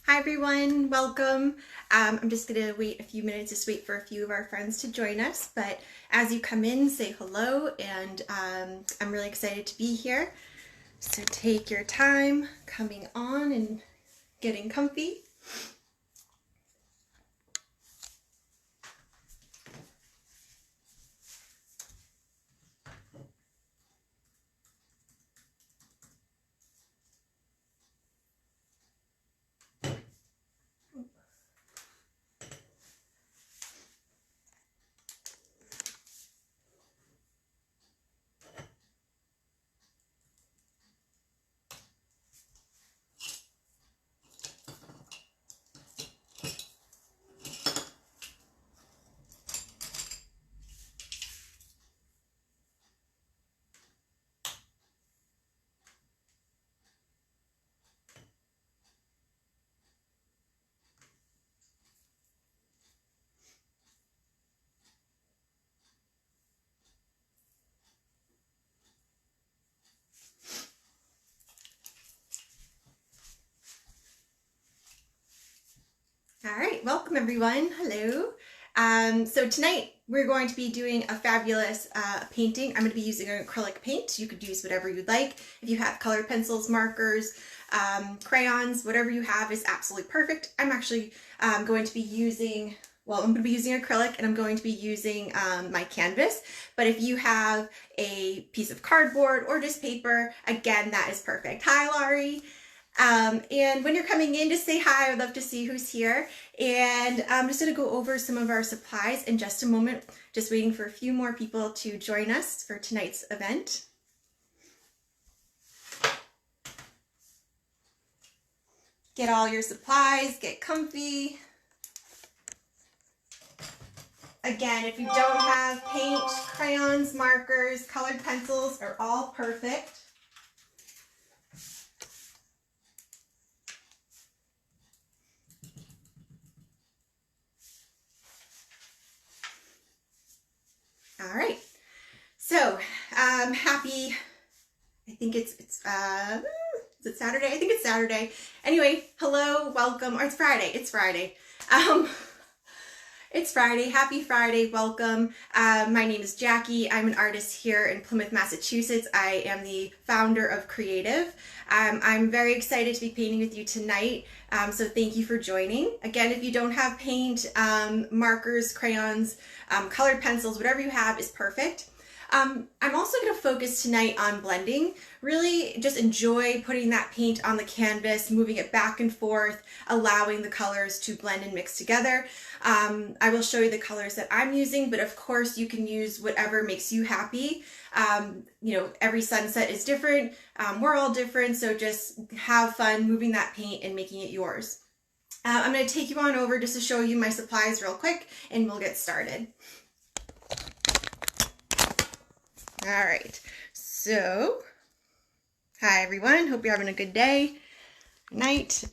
Hi everyone, welcome. I'm just gonna wait a few minutes, just wait for a few of our friends to join us. But as you come in, say hello, and I'm really excited to be here. So take your time coming on and getting comfy. All right, welcome everyone. Hello. So tonight we're going to be doing a fabulous painting. I'm going to be using an acrylic paint. You could use whatever you'd like. If you have colored pencils, markers, crayons, whatever you have is absolutely perfect. I'm actually going to be using, I'm going to be using acrylic, and I'm going to be using my canvas. But if you have a piece of cardboard or just paper, again, that is perfect. Hi, Laurie. And when you're coming in, just say hi. I'd love to see who's here. And I'm just going to go over some of our supplies in just a moment. Just waiting for a few more people to join us for tonight's event. Get all your supplies, get comfy. Again, if you don't have paint, crayons, markers, colored pencils are all perfect. All right, so happy, I think is it Saturday? I think it's Saturday. Anyway, hello, welcome, or it's Friday, it's Friday. It's Friday, happy Friday, welcome. My name is Jackie. I'm an artist here in Plymouth, Massachusetts. I am the founder of Kreativ. I'm very excited to be painting with you tonight, so thank you for joining. Again, if you don't have paint, markers, crayons, colored pencils, whatever you have is perfect. I'm also going to focus tonight on blending. Really just enjoy putting that paint on the canvas, moving it back and forth, allowing the colors to blend and mix together. I will show you the colors that I'm using, but of course you can use whatever makes you happy. Every sunset is different. We're all different, so just have fun moving that paint and making it yours. I'm going to take you on over just to show you my supplies real quick, and we'll get started. All right, so hi everyone, hope you're having a good day, night.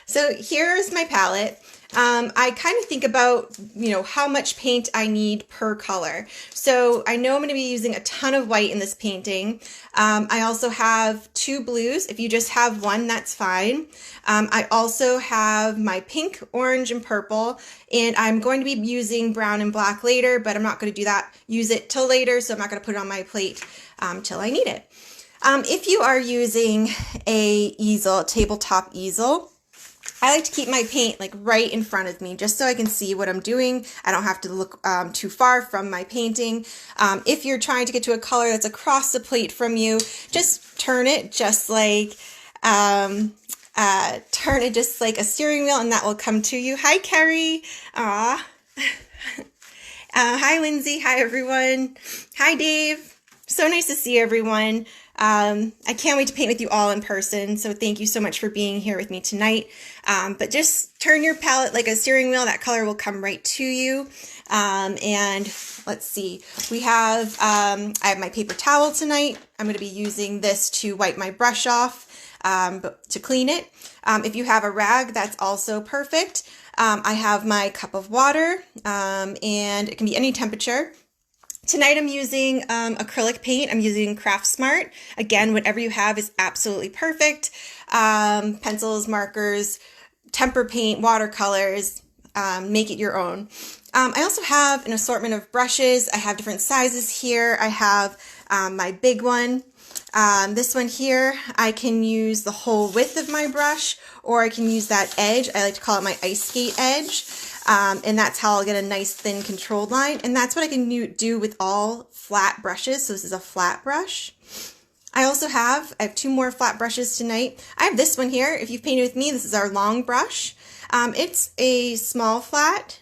So here's my palette. I kind of think about, how much paint I need per color. So I know I'm going to be using a ton of white in this painting. I also have 2 blues. If you just have one, that's fine. I also have my pink, orange, and purple, and I'm going to be using brown and black later, but I'm not going to use it till later, so I'm not going to put it on my plate till I need it. If you are using a tabletop easel, I like to keep my paint right in front of me just so I can see what I'm doing. I don't have to look too far from my painting. If you're trying to get to a color that's across the plate from you, just turn it just like a steering wheel, and that will come to you. Hi, Carrie. Aw. Hi, Lindsay. Hi, everyone. Hi, Dave. So nice to see everyone. I can't wait to paint with you all in person, so thank you so much for being here with me tonight. But just turn your palette like a steering wheel. That color will come right to you. And let's see, I have my paper towel tonight. I'm going to be using this to wipe my brush off, to clean it. If you have a rag, that's also perfect. I have my cup of water, and it can be any temperature. Tonight I'm using acrylic paint. I'm using Craftsmart. Again, whatever you have is absolutely perfect. Pencils, markers, temper paint, watercolors, make it your own. I also have an assortment of brushes. I have different sizes here. I have my big one. This one here, I can use the whole width of my brush, or I can use that edge. I like to call it my ice skate edge. And that's how I'll get a nice thin controlled line. And that's what I can do with all flat brushes. So this is a flat brush. I have 2 more flat brushes tonight. I have this one here. If you've painted with me, this is our long brush. It's a small flat.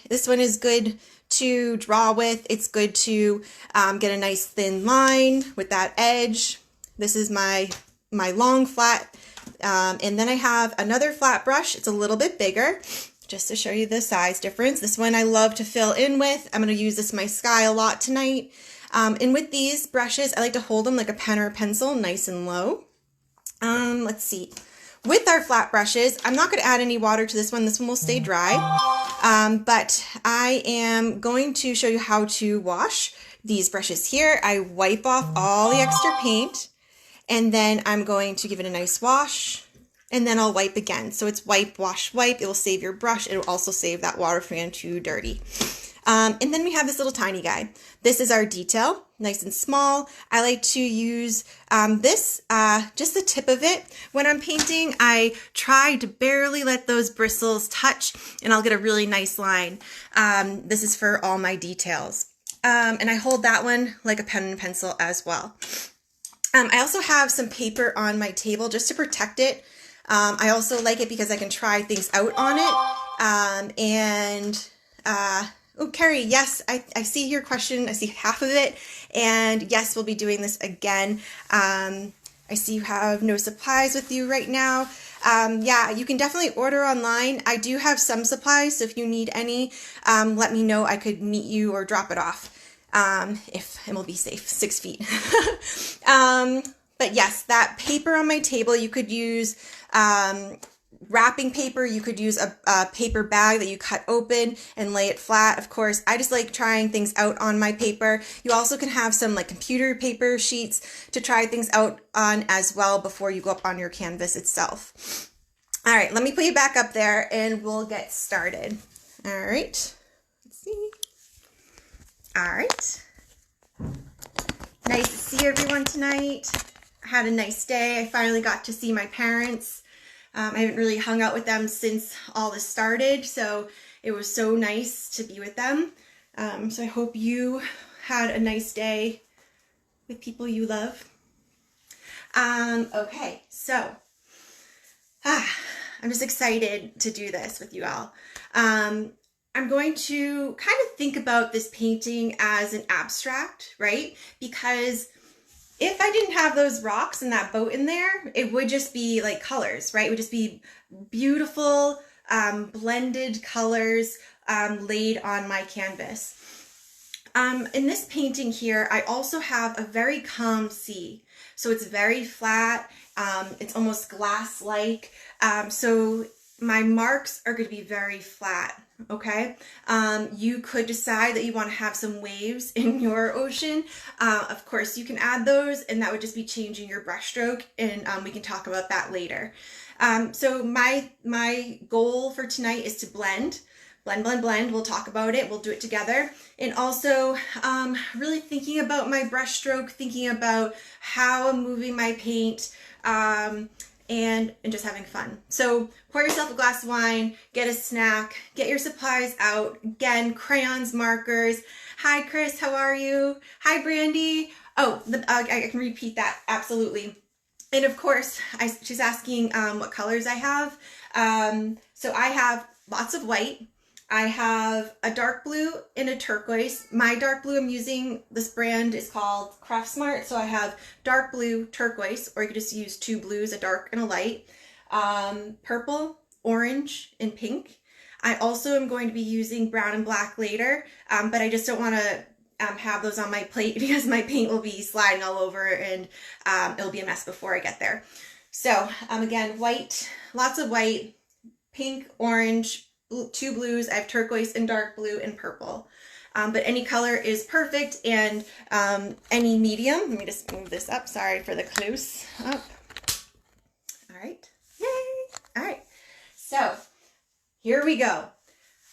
This one is good to draw with. It's good to get a nice thin line with that edge. This is my long flat. And then I have another flat brush. It's a little bit bigger, just to show you the size difference. This one I love to fill in with. I'm going to use this in my sky a lot tonight. And with these brushes, I like to hold them like a pen or a pencil, nice and low. Let's see. With our flat brushes, I'm not going to add any water to this one. This one will stay dry. But I am going to show you how to wash these brushes here. I wipe off all the extra paint, and then I'm going to give it a nice wash, and then I'll wipe again. So it's wipe, wash, wipe. It will save your brush. It will also save that water from getting too dirty. And then we have this little tiny guy. This is our detail, nice and small. I like to use just the tip of it. When I'm painting, I try to barely let those bristles touch, and I'll get a really nice line. This is for all my details. And I hold that one like a pen and pencil as well. I also have some paper on my table just to protect it. I also like it because I can try things out on it. Oh, Carrie, yes, I see your question. I see half of it. And yes, we'll be doing this again. I see you have no supplies with you right now. Yeah, you can definitely order online. I do have some supplies, so if you need any, let me know. I could meet you or drop it off, if it will be safe, 6 feet. But yes, that paper on my table, you could use wrapping paper. You could use a paper bag that you cut open and lay it flat. Of course, I just like trying things out on my paper. You also can have some like computer paper sheets to try things out on as well before you go up on your canvas itself. All right, let me put you back up there and we'll get started. All right, let's see. All right. Nice to see everyone tonight. I had a nice day. I finally got to see my parents. I haven't really hung out with them since all this started, so it was so nice to be with them. So I hope you had a nice day with people you love. Okay, so I'm just excited to do this with you all. I'm going to kind of think about this painting as an abstract, right? Because if I didn't have those rocks and that boat in there, it would just be like colors, right? It would just be beautiful, blended colors laid on my canvas. In this painting here, I also have a very calm sea. So it's very flat. It's almost glass-like. So my marks are going to be very flat. Okay, you could decide that you want to have some waves in your ocean. Of course, you can add those, and that would just be changing your brush stroke, and we can talk about that later. So my goal for tonight is to blend. We'll talk about it. We'll do it together. And also really thinking about my brush stroke, thinking about how I'm moving my paint, and just having fun. So pour yourself a glass of wine, get a snack, get your supplies out. Again, crayons, markers. Hi, Chris, how are you? Hi, Brandy. Oh, I can repeat that, absolutely. And of course, she's asking what colors I have. So I have lots of white. I have a dark blue and a turquoise. My dark blue I'm using, this brand is called Craftsmart. So I have dark blue, turquoise, or you could just use 2 blues, a dark and a light. Purple, orange, and pink. I also am going to be using brown and black later, but I just don't want to have those on my plate because my paint will be sliding all over and it'll be a mess before I get there. So again, white, lots of white, pink, orange, 2 blues. I have turquoise and dark blue and purple. but any color is perfect, and any medium. Let me just move this up. Sorry for the close up. All right. Yay. All right. So here we go.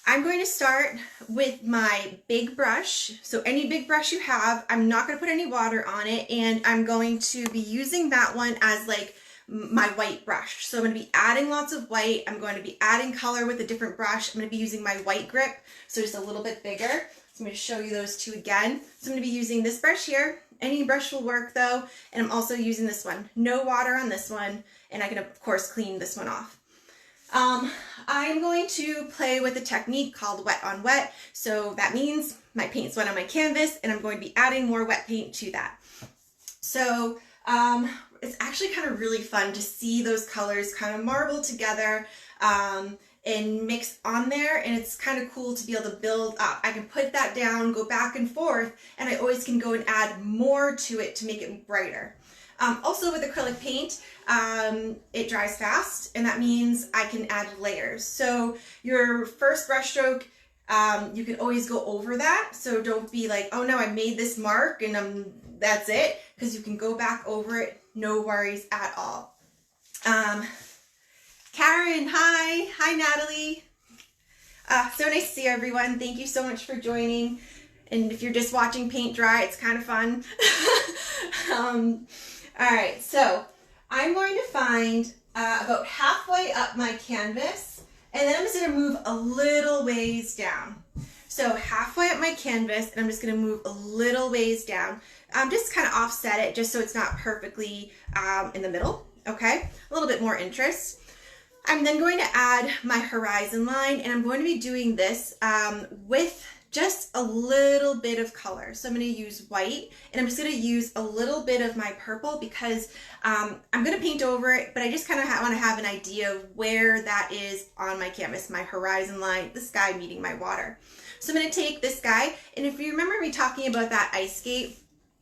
I'm going to start with my big brush. So any big brush you have, I'm not going to put any water on it, and I'm going to be using that one as like my white brush. So I'm going to be adding lots of white. I'm going to be adding color with a different brush. I'm going to be using my white grip, so just a little bit bigger. So I'm going to show you those two again. So I'm going to be using this brush here. Any brush will work though. And I'm also using this one. No water on this one. And I can of course clean this one off. I'm going to play with a technique called wet on wet. So that means my paint's wet on my canvas, and I'm going to be adding more wet paint to that. So it's actually kind of really fun to see those colors kind of marble together and mix on there, and it's kind of cool to be able to build up. I can put that down, go back and forth, and I always can go and add more to it to make it brighter. Also with acrylic paint, it dries fast, and that means I can add layers. So your first brush stroke, you can always go over that. So don't be like, oh no, I made this mark and that's it, because you can go back over it, no worries at all. Karen, hi. Hi, Natalie. So nice to see everyone. Thank you so much for joining. And if you're just watching paint dry, it's kind of fun. All right, so I'm going to find about halfway up my canvas, and then I'm just going to move a little ways down. So halfway up my canvas, and I'm just going to move a little ways down. Just kind of offset it just so it's not perfectly in the middle, okay? A little bit more interest. I'm then going to add my horizon line, and I'm going to be doing this with just a little bit of color. So I'm going to use white, and I'm just going to use a little bit of my purple because I'm going to paint over it, but I just kind of want to have an idea of where that is on my canvas, my horizon line, the sky meeting my water. So I'm going to take this guy, and if you remember me talking about that ice skate,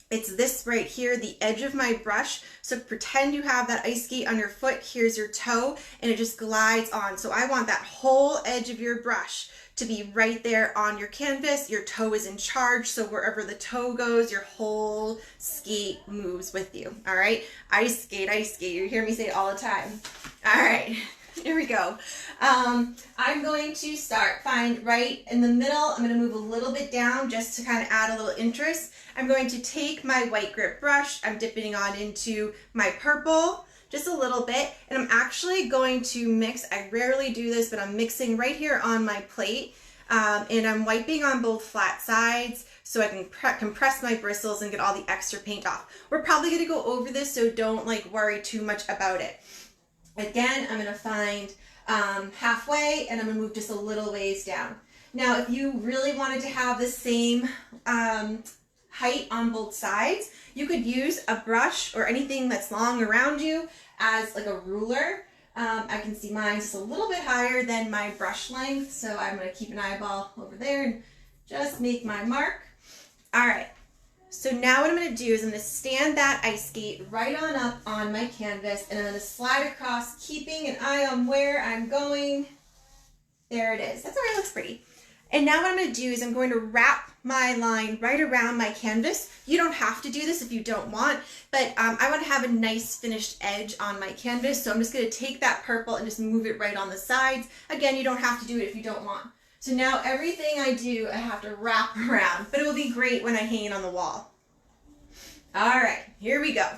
it's this right here, the edge of my brush. So pretend you have that ice skate on your foot. Here's your toe, and it just glides on. So I want that whole edge of your brush to be right there on your canvas. Your toe is in charge, so wherever the toe goes, your whole skate moves with you. All right, ice skate, you hear me say it all the time. All right, here we go. I'm going to find right in the middle. I'm going to move a little bit down just to kind of add a little interest. I'm going to take my white grip brush, I'm dipping on into my purple, just a little bit, and I'm actually going to mix. I rarely do this, but I'm mixing right here on my plate, and I'm wiping on both flat sides so I can compress my bristles and get all the extra paint off. We're probably going to go over this, so don't like worry too much about it. Again, I'm going to find halfway, and I'm going to move just a little ways down. Now, if you really wanted to have the same height on both sides, you could use a brush or anything that's long around you as like a ruler. I can see mine just a little bit higher than my brush length, so I'm going to keep an eyeball over there and just make my mark. All right, so now what I'm going to do is I'm going to stand that ice skate right on up on my canvas, and I'm going to slide across, keeping an eye on where I'm going. There it is. That's already looks pretty. And now what I'm going to do is I'm going to wrap my line right around my canvas. You don't have to do this if you don't want, but I want to have a nice finished edge on my canvas. So I'm just going to take that purple and just move it right on the sides. Again, you don't have to do it if you don't want. So now everything I do, I have to wrap around, but it will be great when I hang it on the wall. All right, here we go.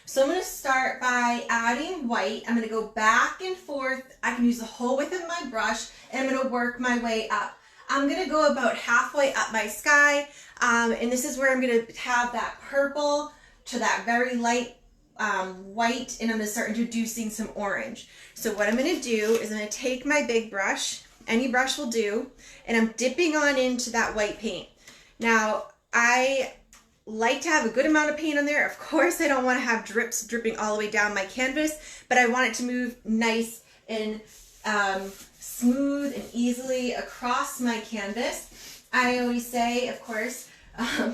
So I'm going to start by adding white. I'm going to go back and forth. I can use the whole width of my brush, and I'm going to work my way up. I'm going to go about halfway up my sky, and this is where I'm going to have that purple to that very light white, and I'm going to start introducing some orange. So what I'm going to do is I'm going to take my big brush, any brush will do, and I'm dipping on into that white paint. Now, I like to have a good amount of paint on there. Of course, I don't want to have drips dripping all the way down my canvas, but I want it to move nice and smooth and easily across my canvas. I always say, of course,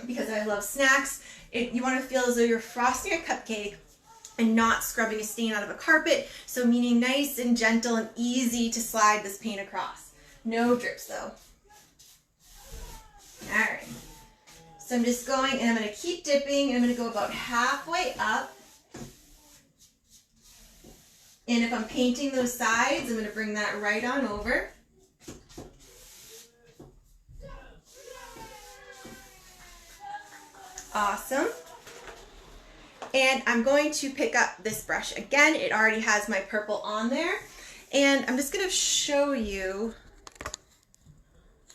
because I love snacks, you want to feel as though you're frosting a cupcake and not scrubbing a stain out of a carpet. So meaning nice and gentle and easy to slide this paint across. No drips though. All right. So I'm just going, and I'm going to keep dipping, and I'm going to go about halfway up. And if I'm painting those sides, I'm going to bring that right on over. Awesome. And I'm going to pick up this brush. Again, it already has my purple on there. And I'm just going to show you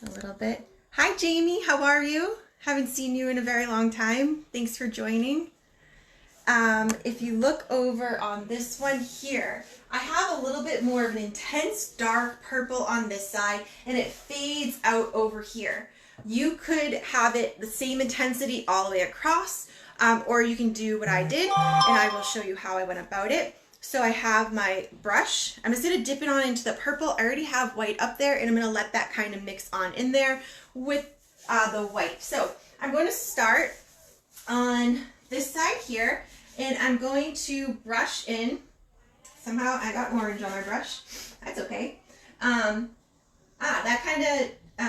a little bit. Hi, Jamie. How are you? Haven't seen you in a very long time. Thanks for joining. If you look over on this one here, I have a little bit more of an intense dark purple on this side, and it fades out over here. You could have it the same intensity all the way across, or you can do what I did, and I will show you how I went about it. So I have my brush. I'm just going to dip it on into the purple. I already have white up there, and I'm going to let that kind of mix on in there with the white. So I'm going to start on this side here, and I'm going to brush in. Somehow I got orange on my brush. That's okay. That kind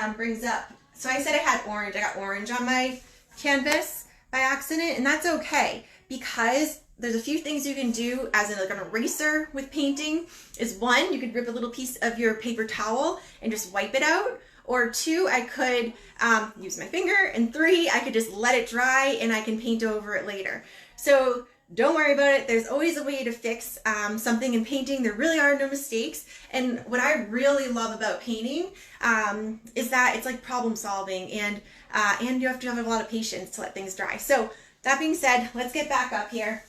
of brings up. So I said I had orange. I got orange on my canvas by accident, and that's okay because there's a few things you can do as like an eraser with painting. Is one, you could rip a little piece of your paper towel and just wipe it out. Or two, I could use my finger. And three, I could just let it dry and I can paint over it later. So don't worry about it. There's always a way to fix something in painting. There really are no mistakes. And what I really love about painting is that it's like problem solving, and you have to have a lot of patience to let things dry. So that being said, let's get back up here.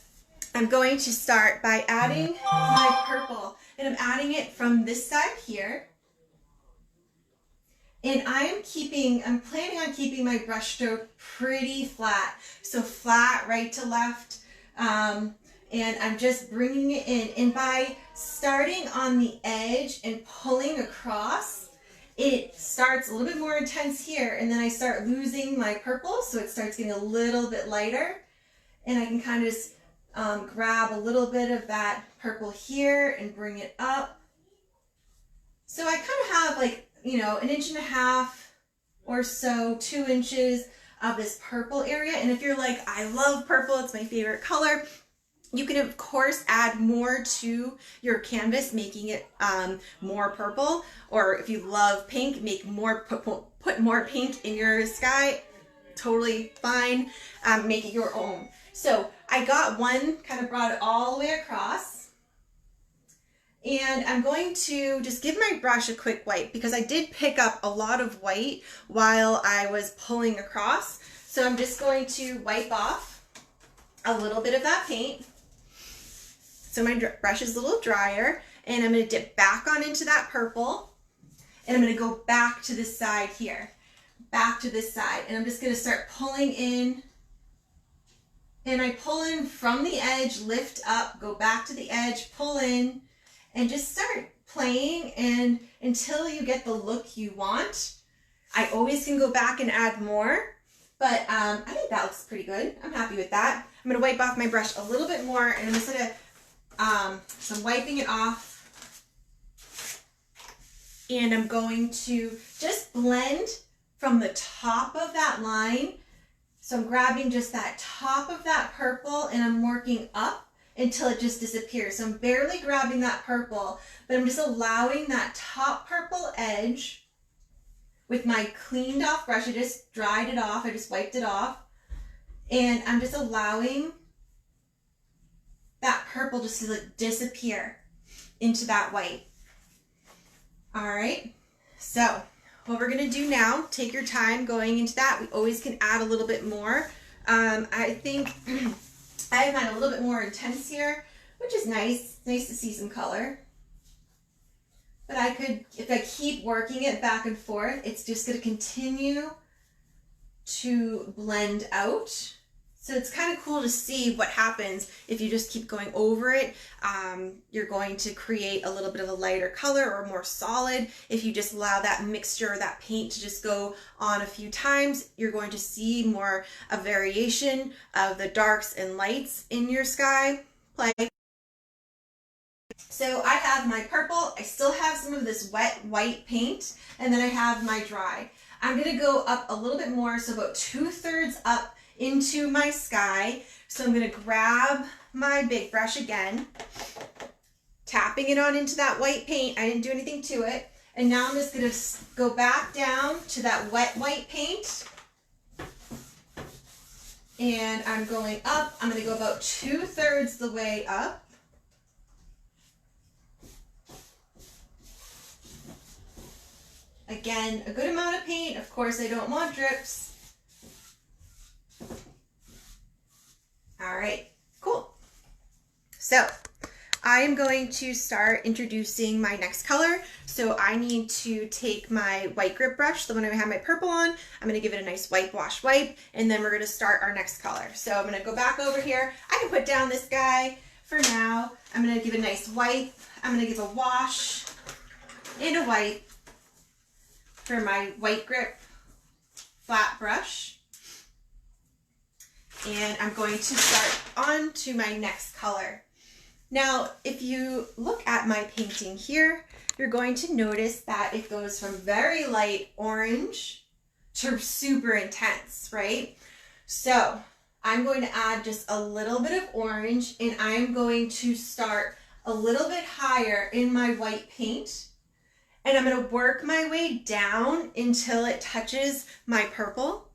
I'm going to start by adding my purple, and I'm adding it from this side here. And I'm planning on keeping my brush stroke pretty flat. So flat right to left. And I'm just bringing it in. And by starting on the edge and pulling across, it starts a little bit more intense here. And then I start losing my purple. So it starts getting a little bit lighter. And I can kind of just grab a little bit of that purple here and bring it up. So I kind of have like, you know, 1.5 inches or so, 2 inches of this purple area. And if you're like, I love purple, it's my favorite color, you can of course add more to your canvas, making it more purple. Or if you love pink, make more, put more pink in your sky. Totally fine. Make it your own. So I got one, kind of brought it all the way across. And I'm going to just give my brush a quick wipe because I did pick up a lot of white while I was pulling across. So I'm just going to wipe off a little bit of that paint. So my brush is a little drier, and I'm going to dip back on into that purple, and I'm going to go back to this side here, back to this side, and I'm just going to start pulling in. And I pull in from the edge, lift up, go back to the edge, pull in, and just start playing, and until you get the look you want. I always can go back and add more, but I think that looks pretty good. I'm happy with that. I'm going to wipe off my brush a little bit more, and I'm just going to, so I'm wiping it off, and I'm going to just blend from the top of that line. So I'm grabbing just that top of that purple, and I'm working up until it just disappears. So I'm barely grabbing that purple, but I'm just allowing that top purple edge with my cleaned off brush. I just dried it off. I just wiped it off. And I'm just allowing that purple just to like disappear into that white. All right. So what we're going to do now, take your time going into that. We always can add a little bit more. I think I have mine a little bit more intense here, which is nice. Nice to see some color. But I could, if I keep working it back and forth, it's just going to continue to blend out. So it's kind of cool to see what happens if you just keep going over it. You're going to create a little bit of a lighter color or more solid. If you just allow that mixture, that paint to just go on a few times, you're going to see more a variation of the darks and lights in your sky play. So I have my purple, I still have some of this wet white paint, and then I have my dry. I'm gonna go up a little bit more, so about 2/3 up into my sky. So I'm gonna grab my big brush again, tapping it on into that white paint. I didn't do anything to it. And now I'm just gonna go back down to that wet white paint. And I'm going up. I'm gonna go about 2/3 the way up. Again, a good amount of paint. Of course, I don't want drips. All right, cool. So I am going to start introducing my next color. So I need to take my white grip brush, the one I have my purple on. I'm gonna give it a nice whitewash wipe, and then we're gonna start our next color. So I'm gonna go back over here. I can put down this guy for now. I'm gonna give a nice wipe. I'm gonna give a wash and a wipe for my white grip flat brush. And I'm going to start on to my next color. Now, if you look at my painting here, you're going to notice that it goes from very light orange to super intense, right? So I'm going to add just a little bit of orange, and I'm going to start a little bit higher in my white paint. And I'm going to work my way down until it touches my purple.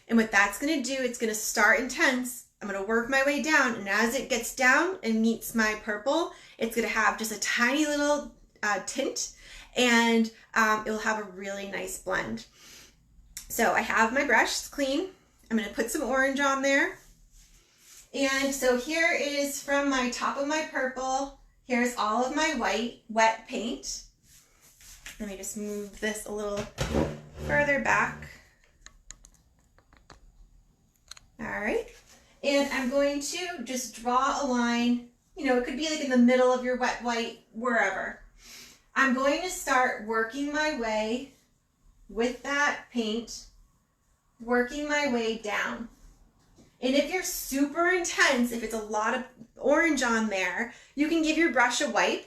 And what that's going to do, it's going to start intense. I'm going to work my way down, and as it gets down and meets my purple, it's going to have just a tiny little tint, and it'll have a really nice blend. So I have my brush, it's clean. I'm going to put some orange on there. And so here is from my top of my purple. Here's all of my white wet paint. Let me just move this a little further back. All right. And I'm going to just draw a line, you know, it could be like in the middle of your wet white, wherever. I'm going to start working my way with that paint, working my way down. And if you're super intense, if it's a lot of orange on there, you can give your brush a wipe,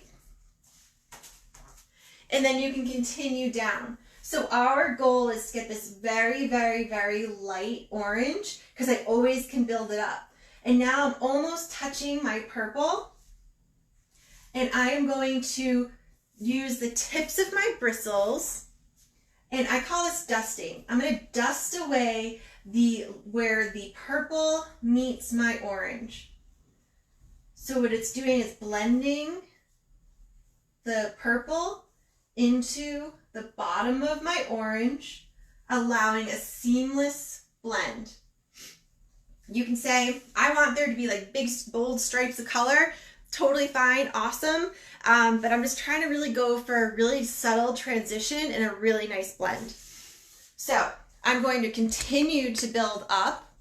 and then you can continue down. So our goal is to get this very, very, very light orange, because I always can build it up. And now I'm almost touching my purple, and I am going to use the tips of my bristles, and I call this dusting. I'm going to dust away where the purple meets my orange. So what it's doing is blending the purple into the bottom of my orange, allowing a seamless blend. You can say, I want there to be like big, bold stripes of color. Totally fine, awesome. But I'm just trying to really go for a really subtle transition and a really nice blend. So I'm going to continue to build up,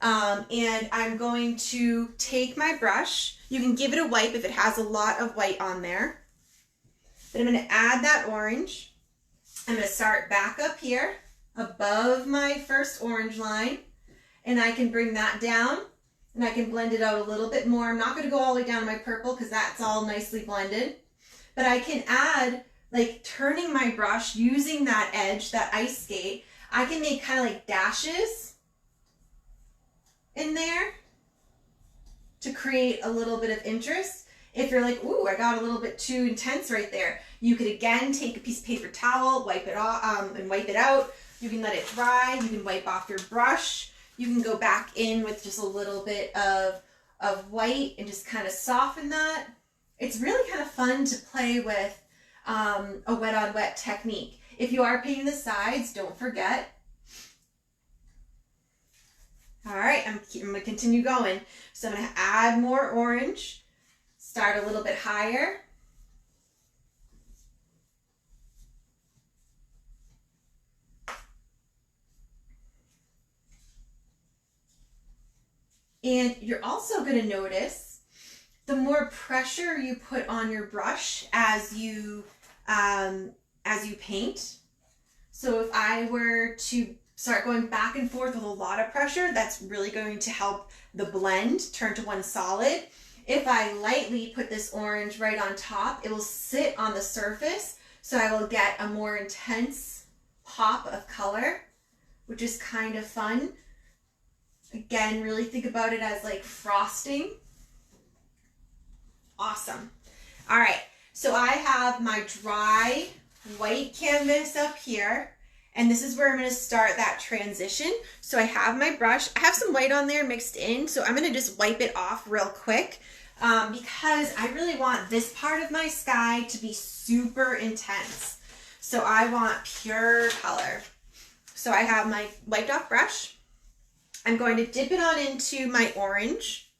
and I'm going to take my brush. You can give it a wipe if it has a lot of white on there. Then I'm going to add that orange. I'm going to start back up here above my first orange line, and I can bring that down, and I can blend it out a little bit more. I'm not going to go all the way down to my purple because that's all nicely blended, but I can add, like turning my brush, using that edge, that ice skate, I can make kind of like dashes in there to create a little bit of interest. If you're like, ooh, I got a little bit too intense right there, you could again take a piece of paper towel, wipe it off, and wipe it out. You can let it dry. You can wipe off your brush. You can go back in with just a little bit of white and just kind of soften that. It's really kind of fun to play with a wet on wet technique. If you are painting the sides, don't forget. All right, I'm going to continue going. So I'm going to add more orange. Start a little bit higher. And you're also going to notice the more pressure you put on your brush as you paint. So if I were to start going back and forth with a lot of pressure, that's really going to help the blend turn to one solid. If I lightly put this orange right on top, it will sit on the surface, so I will get a more intense pop of color, which is kind of fun. Again, really think about it as like frosting. Awesome. All right, so I have my dry white canvas up here, and this is where I'm going to start that transition. So I have my brush. I have some white on there mixed in, so I'm going to just wipe it off real quick because I really want this part of my sky to be super intense. So I want pure color. So I have my wiped off brush. I'm going to dip it on into my orange,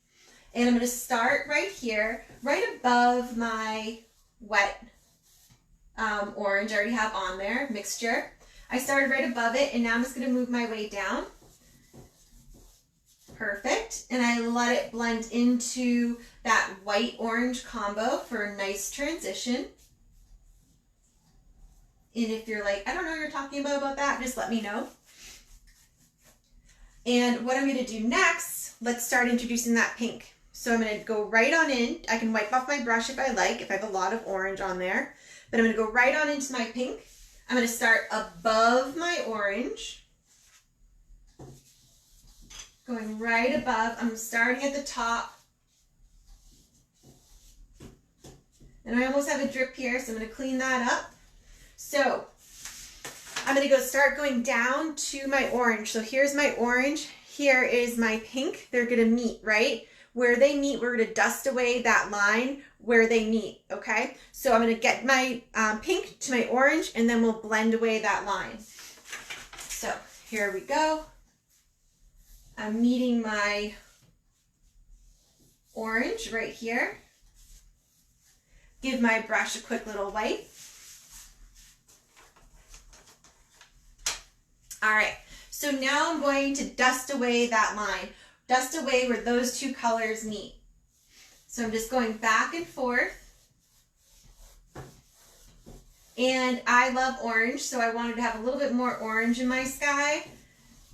and I'm going to start right here, right above my wet orange I already have on there, mixture. I started right above it, and now I'm just going to move my way down. Perfect. And I let it blend into that white-orange combo for a nice transition. And if you're like, I don't know what you're talking about that, just let me know. And what I'm going to do next, let's start introducing that pink. So I'm going to go right on in. I can wipe off my brush if I like, if I have a lot of orange on there. But I'm going to go right on into my pink. I'm going to start above my orange. Going right above. I'm starting at the top. And I almost have a drip here, so I'm going to clean that up. So I'm going to go start going down to my orange. So here's my orange. Here is my pink. They're going to meet, right? Where they meet, we're going to dust away that line where they meet, okay? So I'm going to get my pink to my orange, and then we'll blend away that line. So here we go. I'm meeting my orange right here. Give my brush a quick little wipe. All right, so now I'm going to dust away that line. Dust away where those two colors meet. So I'm just going back and forth. And I love orange, so I wanted to have a little bit more orange in my sky.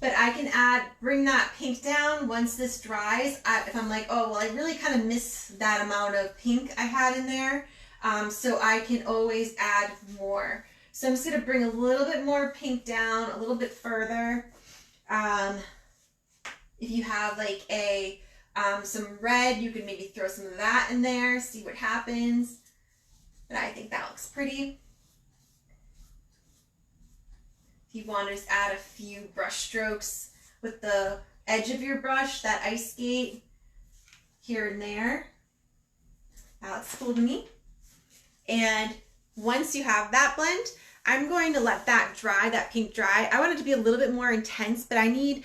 But I can bring that pink down once this dries. If I'm like, oh, well, I really kind of miss that amount of pink I had in there. So I can always add more. So I'm just going to bring a little bit more pink down, a little bit further. If you have like some red, you can maybe throw some of that in there, see what happens. But I think that looks pretty. If you want to just add a few brush strokes with the edge of your brush, that ice skate here and there, that looks cool to me. And once you have that blend, I'm going to let that dry, that pink dry. I want it to be a little bit more intense, but I need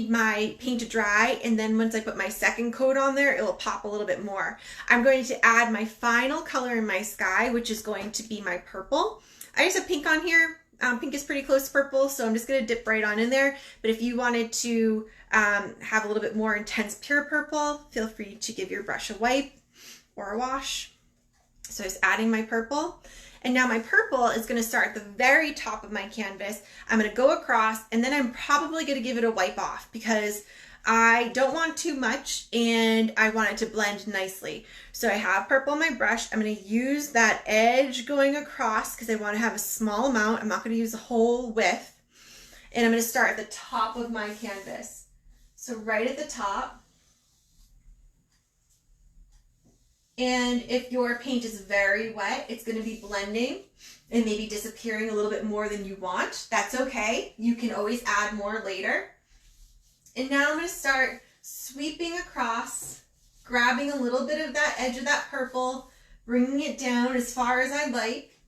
my paint to dry, and then once I put my second coat on there, it will pop a little bit more. I'm going to add my final color in my sky, which is going to be my purple. I just have pink on here. Pink is pretty close to purple, so I'm just going to dip right on in there. But if you wanted to have a little bit more intense pure purple, feel free to give your brush a wipe or a wash. So just adding my purple. And now my purple is going to start at the very top of my canvas. I'm going to go across, and then I'm probably going to give it a wipe off because I don't want too much and I want it to blend nicely. So I have purple on my brush. I'm going to use that edge going across because I want to have a small amount. I'm not going to use the whole width. And I'm going to start at the top of my canvas. So right at the top. And if your paint is very wet, it's going to be blending and maybe disappearing a little bit more than you want. That's okay. You can always add more later. And now I'm going to start sweeping across, grabbing a little bit of that edge of that purple, bringing it down as far as I like.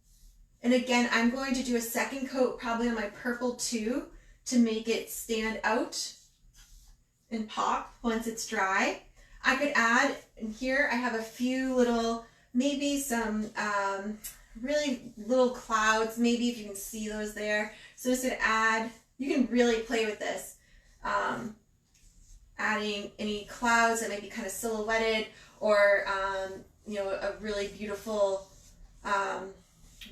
And again, I'm going to do a second coat probably on my purple too to make it stand out and pop once it's dry. I could add, and here I have a few little, maybe some really little clouds, maybe if you can see those there. So just gonna add, you can really play with this. Adding any clouds that might be kind of silhouetted, or you know, a really beautiful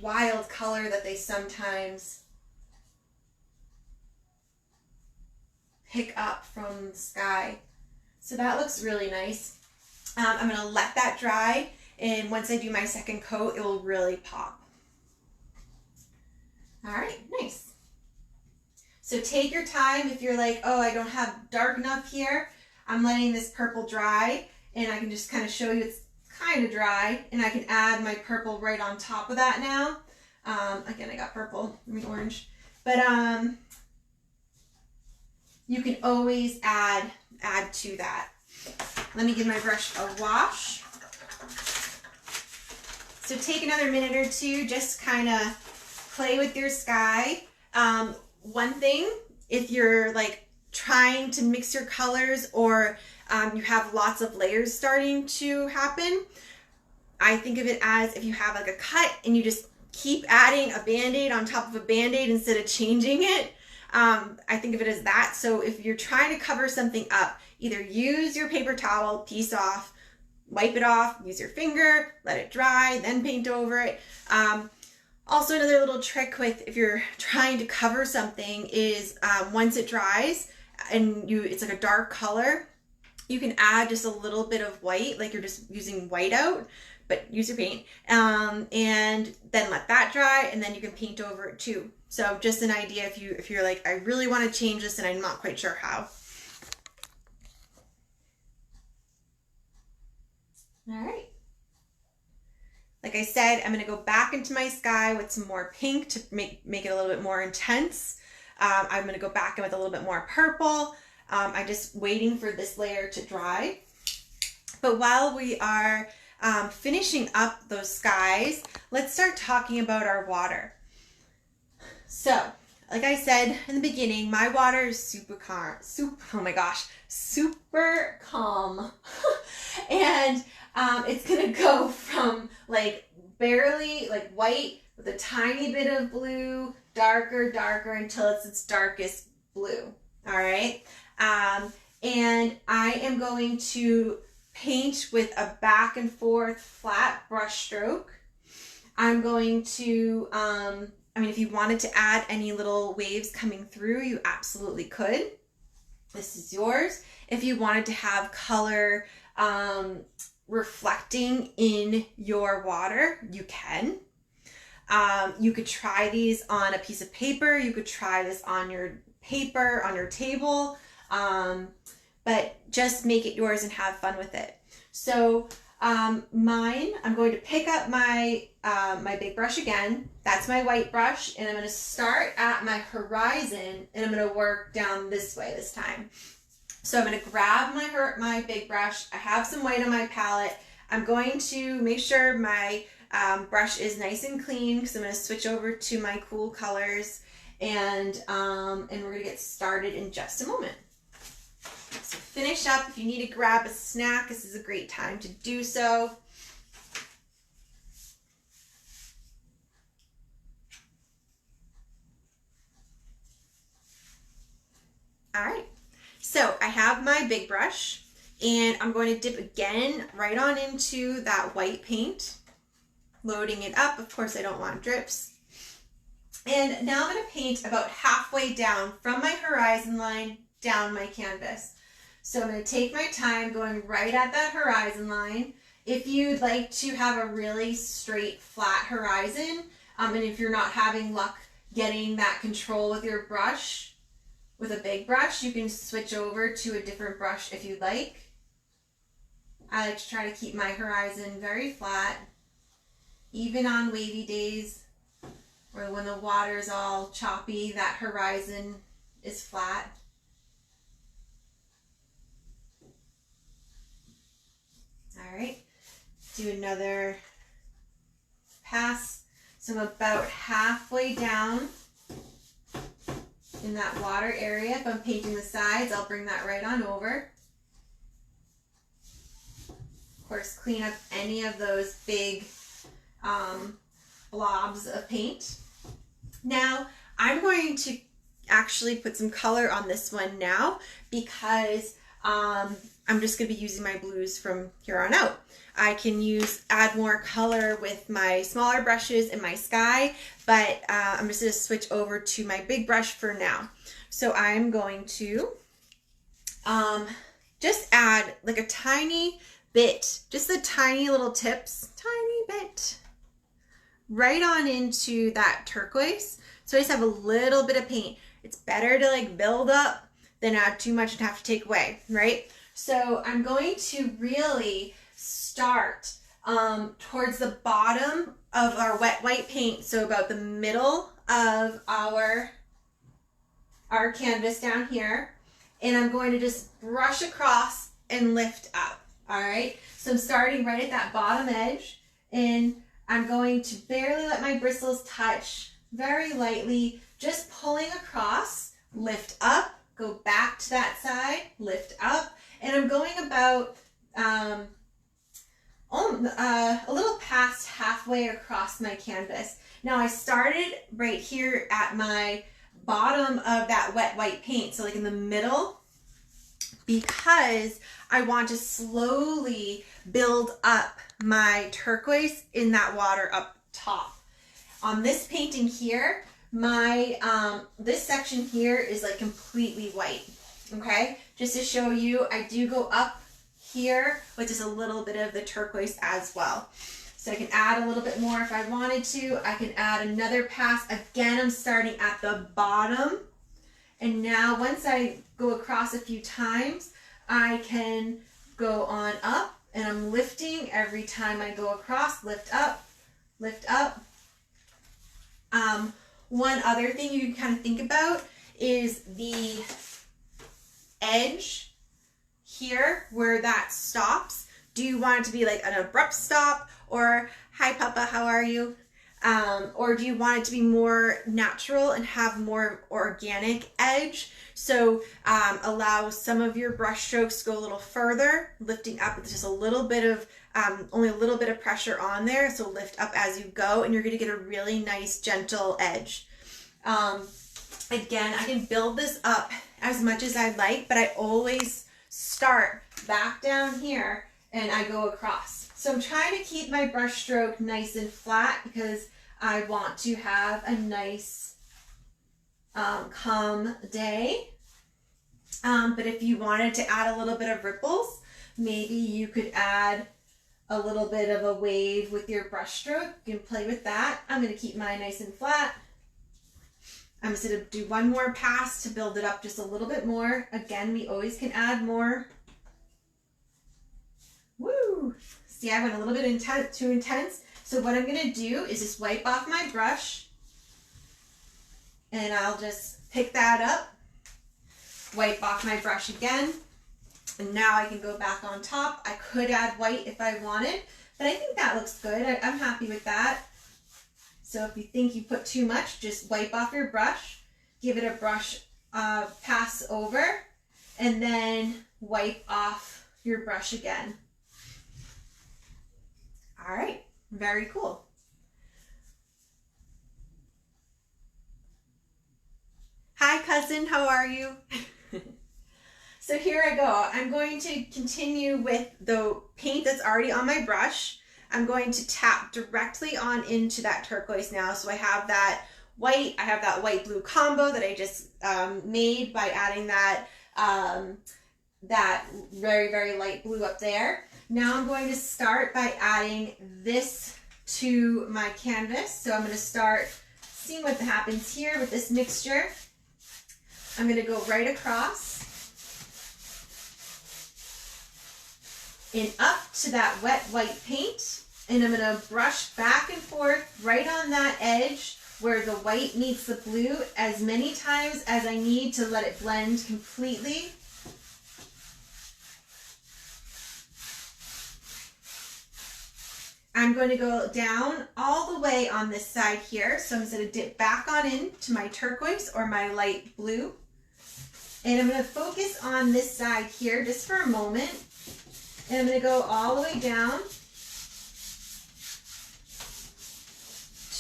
wild color that they sometimes pick up from the sky. So that looks really nice. I'm going to let that dry, and once I do my second coat, it will really pop. All right, nice. So take your time. If you're like, oh, I don't have dark enough here, I'm letting this purple dry, and I can just kind of show you it's kind of dry, and I can add my purple right on top of that now. Again, I got purple, I mean orange, but you can always add to that. Let me give my brush a wash. So take another minute or two, just kind of play with your sky. One thing, if you're like trying to mix your colors, or you have lots of layers starting to happen, I think of it as if you have like a cut and you just keep adding a Band-Aid on top of a Band-Aid instead of changing it. I think of it as that. So if you're trying to cover something up, either use your paper towel, piece off, wipe it off, use your finger, let it dry, then paint over it. Also, another little trick with if you're trying to cover something is once it dries and it's like a dark color, you can add just a little bit of white, like you're just using white out, but use your paint, and then let that dry, and then you can paint over it too. So just an idea if you're like, I really want to change this and I'm not quite sure how. All right. Like I said, I'm going to go back into my sky with some more pink to make it a little bit more intense. I'm going to go back in with a little bit more purple. I'm just waiting for this layer to dry. But while we are finishing up those skies, let's start talking about our water. So, like I said in the beginning, my water is super calm. Super calm. And it's gonna go from like barely like white with a tiny bit of blue, darker until it's its darkest blue. All right. And I am going to paint with a back and forth flat brush stroke. I'm going to, if you wanted to add any little waves coming through, you absolutely could. This is yours. If you wanted to have color reflecting in your water, you can. You could try these on a piece of paper. You could try this on your paper, on your table, but just make it yours and have fun with it. So mine, I'm going to pick up my my big brush again. That's my white brush, and I'm going to start at my horizon, and I'm going to work down this way this time. So I'm going to grab my big brush. I have some white on my palette. I'm going to make sure my brush is nice and clean, because I'm going to switch over to my cool colors, and we're going to get started in just a moment. So finish up. If you need to grab a snack, this is a great time to do so. All right, so I have my big brush, and I'm going to dip again right on into that white paint, loading it up. Of course, I don't want drips. And now I'm going to paint about halfway down from my horizon line down my canvas. So I'm going to take my time going right at that horizon line. If you'd like to have a really straight, flat horizon, and if you're not having luck getting that control with your brush, with a big brush, you can switch over to a different brush if you'd like. I like to try to keep my horizon very flat, even on wavy days, or when the water's all choppy, that horizon is flat. All right, do another pass. So I'm about halfway down in that water area. If I'm painting the sides, I'll bring that right on over. Of course, clean up any of those big blobs of paint. Now, I'm going to actually put some color on this one now, because I'm just going to be using my blues from here on out. I can add more color with my smaller brushes in my sky, but I'm just going to switch over to my big brush for now. So I'm going to just add like a tiny bit, just the tiny little tips, tiny bit, right on into that turquoise. So I just have a little bit of paint. It's better to like build up than add too much and have to take away, right? So I'm going to really start towards the bottom of our wet white paint, so about the middle of our canvas down here, and I'm going to just brush across and lift up. All right, so I'm starting right at that bottom edge, and I'm going to barely let my bristles touch, very lightly, just pulling across, lift up, go back to that side, lift up, and I'm going about a little past halfway across my canvas. Now I started right here at my bottom of that wet white paint, so like in the middle, because I want to slowly build up my turquoise in that water up top. On this painting here, my this section here is like completely white. Okay, just to show you, I do go up here with just a little bit of the turquoise as well. So I can add a little bit more if I wanted to. I can add another pass. Again, I'm starting at the bottom. And now once I go across a few times, I can go on up, and I'm lifting every time I go across. Lift up, lift up. One other thing you can kind of think about is the edge here where that stops. Do you want it to be like an abrupt stop, or hi Papa, how are you? Or do you want it to be more natural and have more organic edge? So allow some of your brush strokes to go a little further, lifting up with just a little bit of, only a little bit of pressure on there. So lift up as you go, and you're gonna get a really nice gentle edge. Again, I can build this up as much as I like, but I always start back down here and I go across. So I'm trying to keep my brush stroke nice and flat because I want to have a nice calm day. But if you wanted to add a little bit of ripples, maybe you could add a little bit of a wave with your brush stroke. You can play with that. I'm going to keep mine nice and flat. I'm just going to do one more pass to build it up just a little bit more. Again, we always can add more. Woo! See, I went a little bit too intense. So what I'm going to do is just wipe off my brush, and I'll just pick that up, wipe off my brush again, and now I can go back on top. I could add white if I wanted, but I think that looks good. I'm happy with that. So if you think you put too much, just wipe off your brush, give it a brush pass over, and then wipe off your brush again. All right, very cool. Hi cousin, how are you? So here I go. I'm going to continue with the paint that's already on my brush. I'm going to tap directly on into that turquoise now. So I have that white, I have that white-blue combo that I just made by adding that, that very, very light blue up there. Now I'm going to start by adding this to my canvas. So I'm going to start seeing what happens here with this mixture. I'm going to go right across and up to that wet white paint, and I'm going to brush back and forth right on that edge where the white meets the blue as many times as I need to let it blend completely. I'm going to go down all the way on this side here. So I'm just going to dip back on into my turquoise or my light blue. And I'm going to focus on this side here just for a moment. And I'm going to go all the way down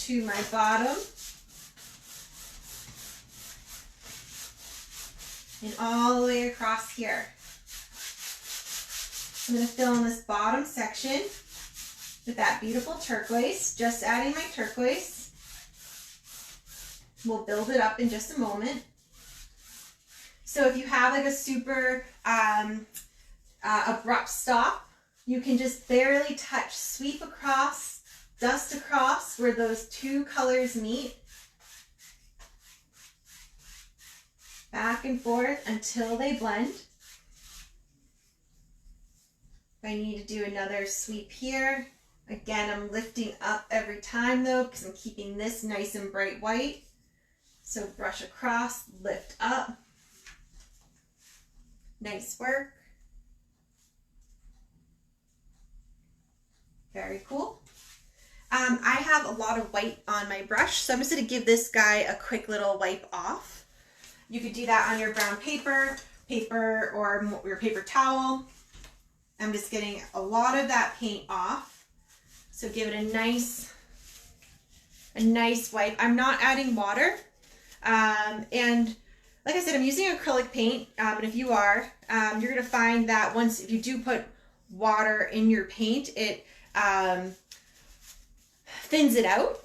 to my bottom. And all the way across here. I'm going to fill in this bottom section with that beautiful turquoise. Just adding my turquoise. We'll build it up in just a moment. So if you have like a super abrupt stop, you can just barely touch, sweep across, dust across where those two colors meet. back and forth until they blend. If I need to do another sweep here, again, I'm lifting up every time though, because I'm keeping this nice and bright white. So brush across, lift up. Nice work. Very cool. I have a lot of white on my brush, so I'm just going to give this guy a quick little wipe off. You could do that on your brown paper, or your paper towel. I'm just getting a lot of that paint off. So give it a nice wipe. I'm not adding water. And like I said, I'm using acrylic paint, but if you are, you're going to find that if you do put water in your paint, it thins it out,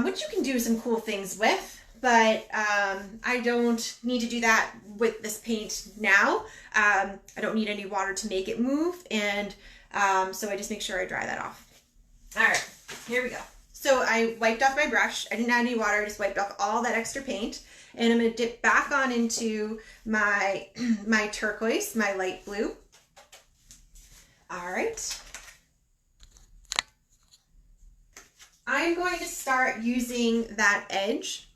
which you can do some cool things with, but I don't need to do that with this paint now. I don't need any water to make it move, and so I just make sure I dry that off. All right, here we go. So I wiped off my brush. I didn't add any water, I just wiped off all that extra paint, and I'm going to dip back on into my turquoise, my light blue. All right. I'm going to start using that edge,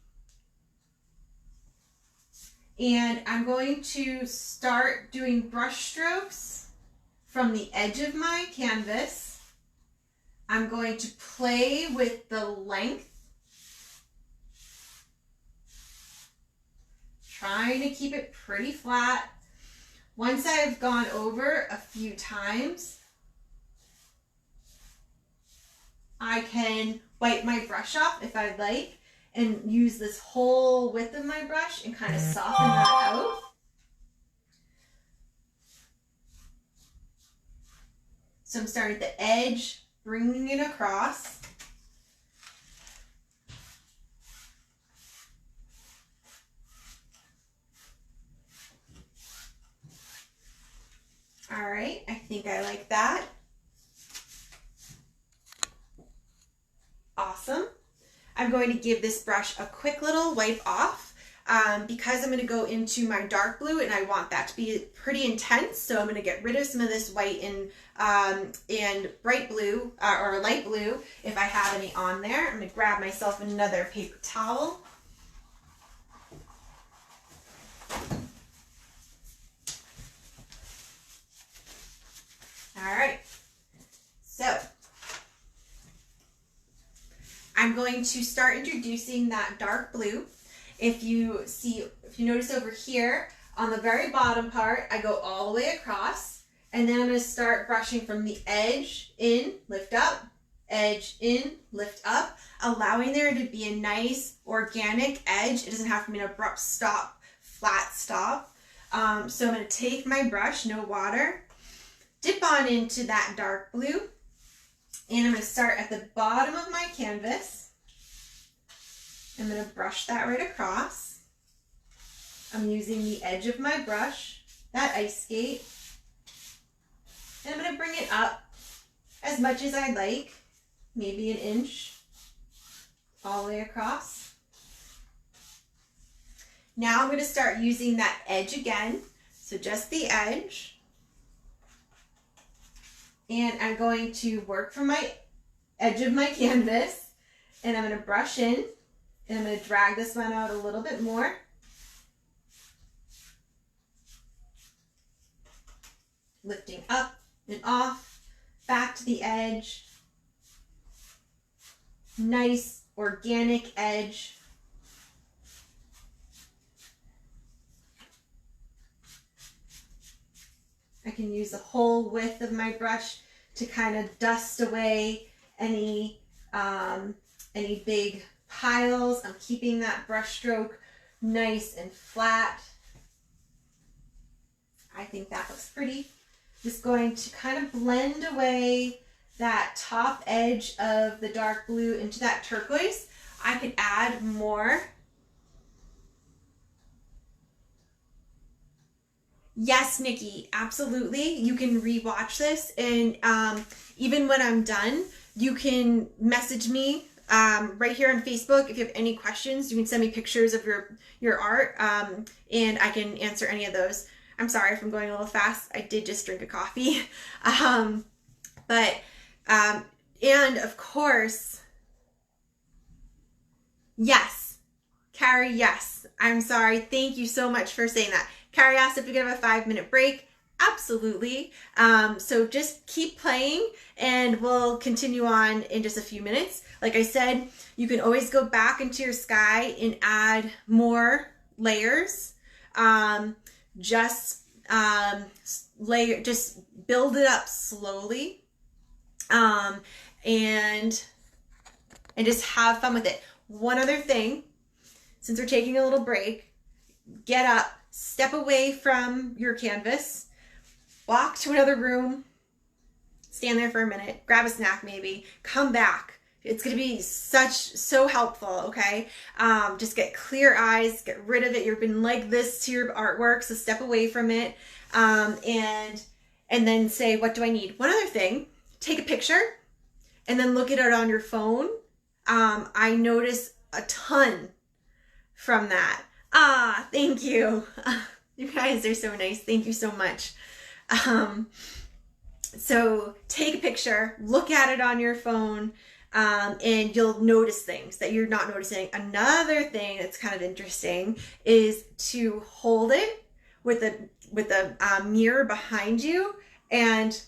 and I'm going to start doing brush strokes from the edge of my canvas. I'm going to play with the length, trying to keep it pretty flat. Once I've gone over a few times, I can wipe my brush off if I'd like and use this whole width of my brush and kind of soften that out. So I'm starting at the edge, bringing it across. All right, I think I like that. Awesome. I'm going to give this brush a quick little wipe off because I'm going to go into my dark blue and I want that to be pretty intense. So I'm going to get rid of some of this white and bright blue or light blue if I have any on there. I'm going to grab myself another paper towel. All right. So I'm going to start introducing that dark blue. If you notice over here on the very bottom part, I go all the way across, and then I'm going to start brushing from the edge in, lift up, edge in, lift up, allowing there to be a nice organic edge. It doesn't have to be an abrupt stop, flat stop. So I'm going to take my brush, no water, dip on into that dark blue, and I'm going to start at the bottom of my canvas. I'm going to brush that right across. I'm using the edge of my brush, that ice skate, and I'm going to bring it up as much as I like, maybe an inch, all the way across. Now I'm going to start using that edge again, so just the edge. And I'm going to work from my edge of my canvas, and I'm going to brush in, and I'm going to drag this one out a little bit more. Lifting up and off, back to the edge. Nice organic edge. I can use the whole width of my brush to kind of dust away any big piles. I'm keeping that brush stroke nice and flat. I think that looks pretty. Just going to kind of blend away that top edge of the dark blue into that turquoise. I could add more. Yes, Nikki, absolutely. You can rewatch this, and even when I'm done, you can message me right here on Facebook. If you have any questions, you can send me pictures of your art, and I can answer any of those. I'm sorry if I'm going a little fast. I did just drink a coffee. But and of course, yes, Carrie, yes. I'm sorry. Thank you so much for saying that. Carrie asked if we could have a 5-minute break. Absolutely. So just keep playing and we'll continue on in just a few minutes. Like I said, you can always go back into your sky and add more layers. Just build it up slowly. And just have fun with it. One other thing, since we're taking a little break, get up, step away from your canvas, walk to another room, stand there for a minute, grab a snack maybe, come back. It's going to be so helpful, okay? Just get clear eyes, get rid of it. You've been like this to your artwork, so step away from it, and then say, what do I need? One other thing, take a picture and then look at it on your phone. I notice a ton from that. Thank you. You guys are so nice. Thank you so much. So take a picture, look at it on your phone, and you'll notice things that you're not noticing. Another thing that's kind of interesting is to hold it with a mirror behind you. And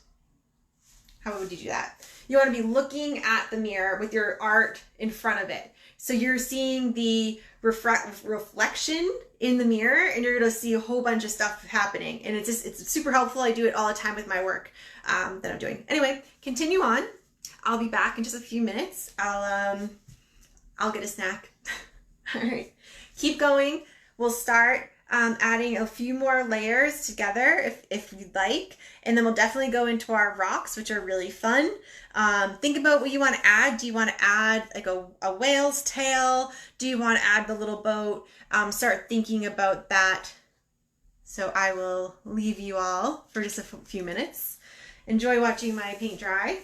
how would you do that? You want to be looking at the mirror with your art in front of it. So you're seeing the reflection in the mirror, and you're going to see a whole bunch of stuff happening. And it's super helpful. I do it all the time with my work that I'm doing. Anyway, continue on. I'll be back in just a few minutes. I'll get a snack. All right, keep going. We'll start adding a few more layers together if you'd like, and then we'll definitely go into our rocks, which are really fun. Think about what you want to add. Do you want to add like a whale's tail? Do you want to add the little boat? Start thinking about that. So I will leave you all for just a few minutes. Enjoy watching my paint dry.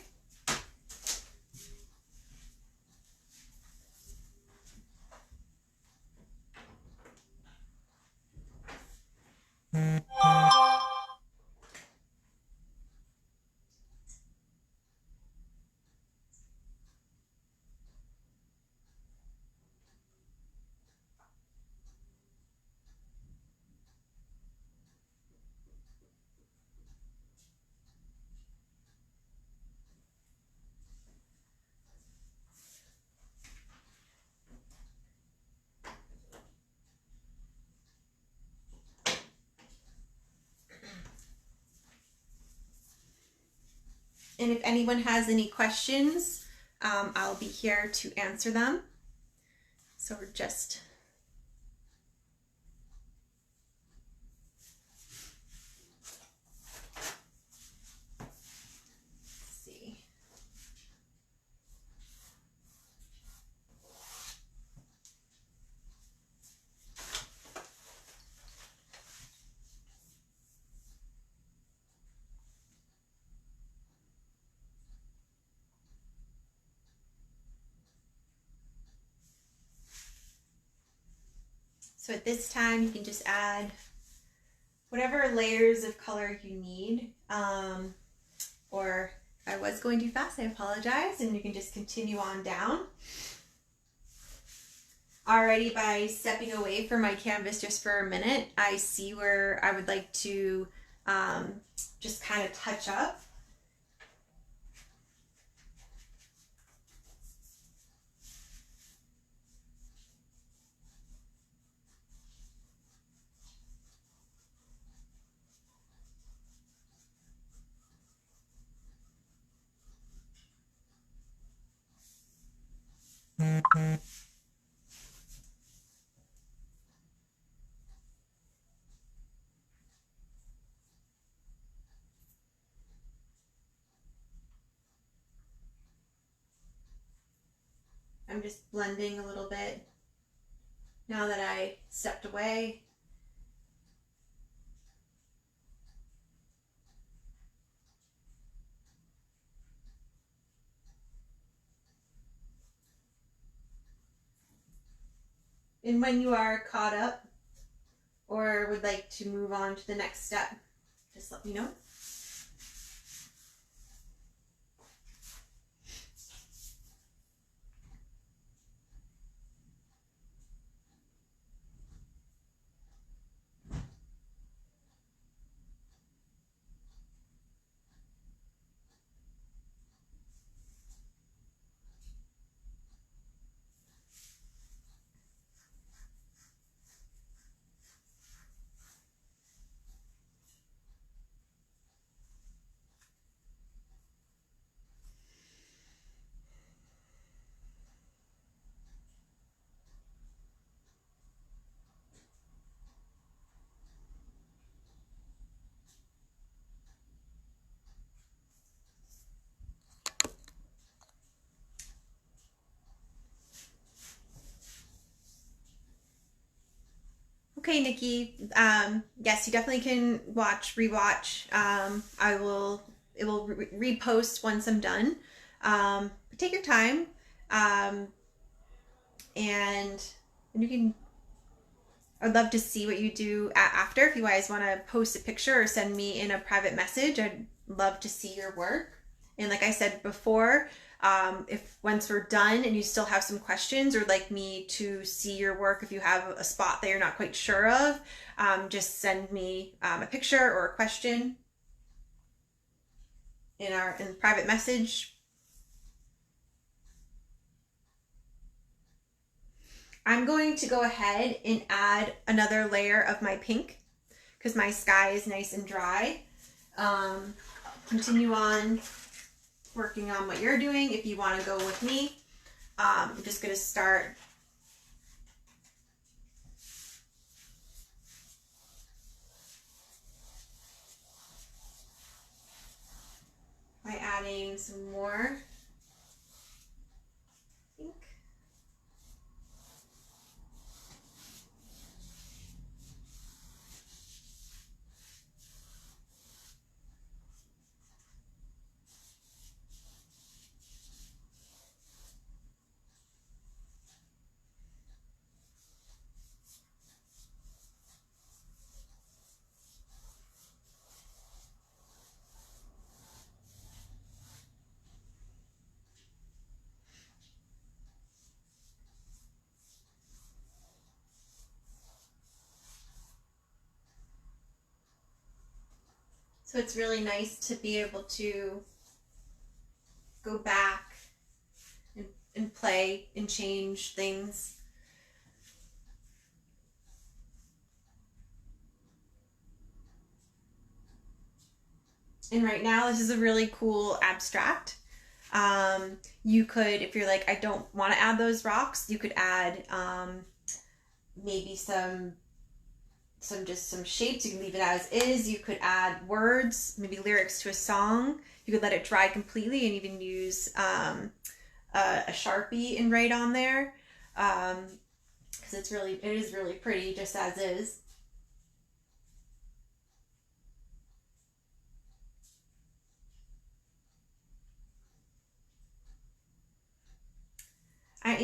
And if anyone has any questions, I'll be here to answer them. So we're just see. So at this time, you can just add whatever layers of color you need. Or if I was going too fast, I apologize, and you can just continue on down. Already, by stepping away from my canvas just for a minute, I see where I would like to just kind of touch up. I'm just blending a little bit now that I stepped away. And when you are caught up or would like to move on to the next step, just let me know. Okay, Nikki. Yes, you definitely can rewatch. It will repost once I'm done. But take your time, um, and you can. I'd love to see what you do after. If you guys want to post a picture or send me in a private message, I'd love to see your work. And like I said before, if once we're done and you still have some questions or like me to see your work, if you have a spot that you're not quite sure of, just send me a picture or a question in private message. I'm going to go ahead and add another layer of my pink because my sky is nice and dry. Continue on working on what you're doing if you want to go with me. I'm just going to start by adding some more pink. So it's really nice to be able to go back and play and change things. And right now, this is a really cool abstract. You could, if you're like, I don't want to add those rocks, you could add maybe some shapes. You can leave it as is. You could add words, maybe lyrics to a song. You could let it dry completely and even use a Sharpie and write on there, because it is really pretty just as is. I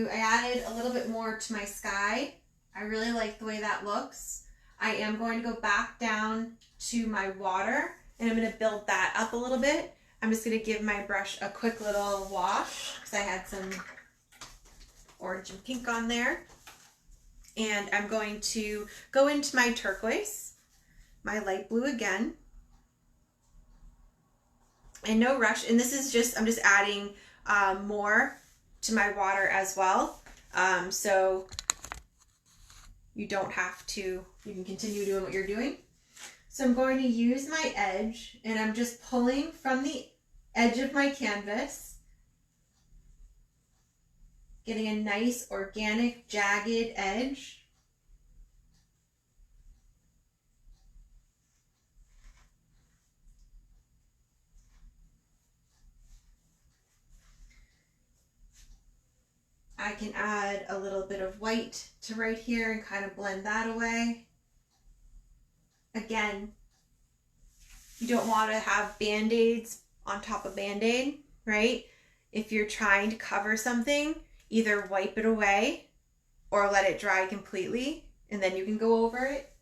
added a little bit more to my sky. I really like the way that looks. I am going to go back down to my water and I'm going to build that up a little bit. I'm just going to give my brush a quick little wash because I had some orange and pink on there. And I'm going to go into my turquoise, my light blue again. And no rush. And this is I'm just adding more to my water as well. So you don't have to, you can continue doing what you're doing. So I'm going to use my edge and I'm just pulling from the edge of my canvas, getting a nice organic jagged edge. I can add a little bit of white to right here and kind of blend that away. Again, you don't want to have band-aids on top of band-aid, right? If you're trying to cover something, either wipe it away or let it dry completely, and then you can go over it.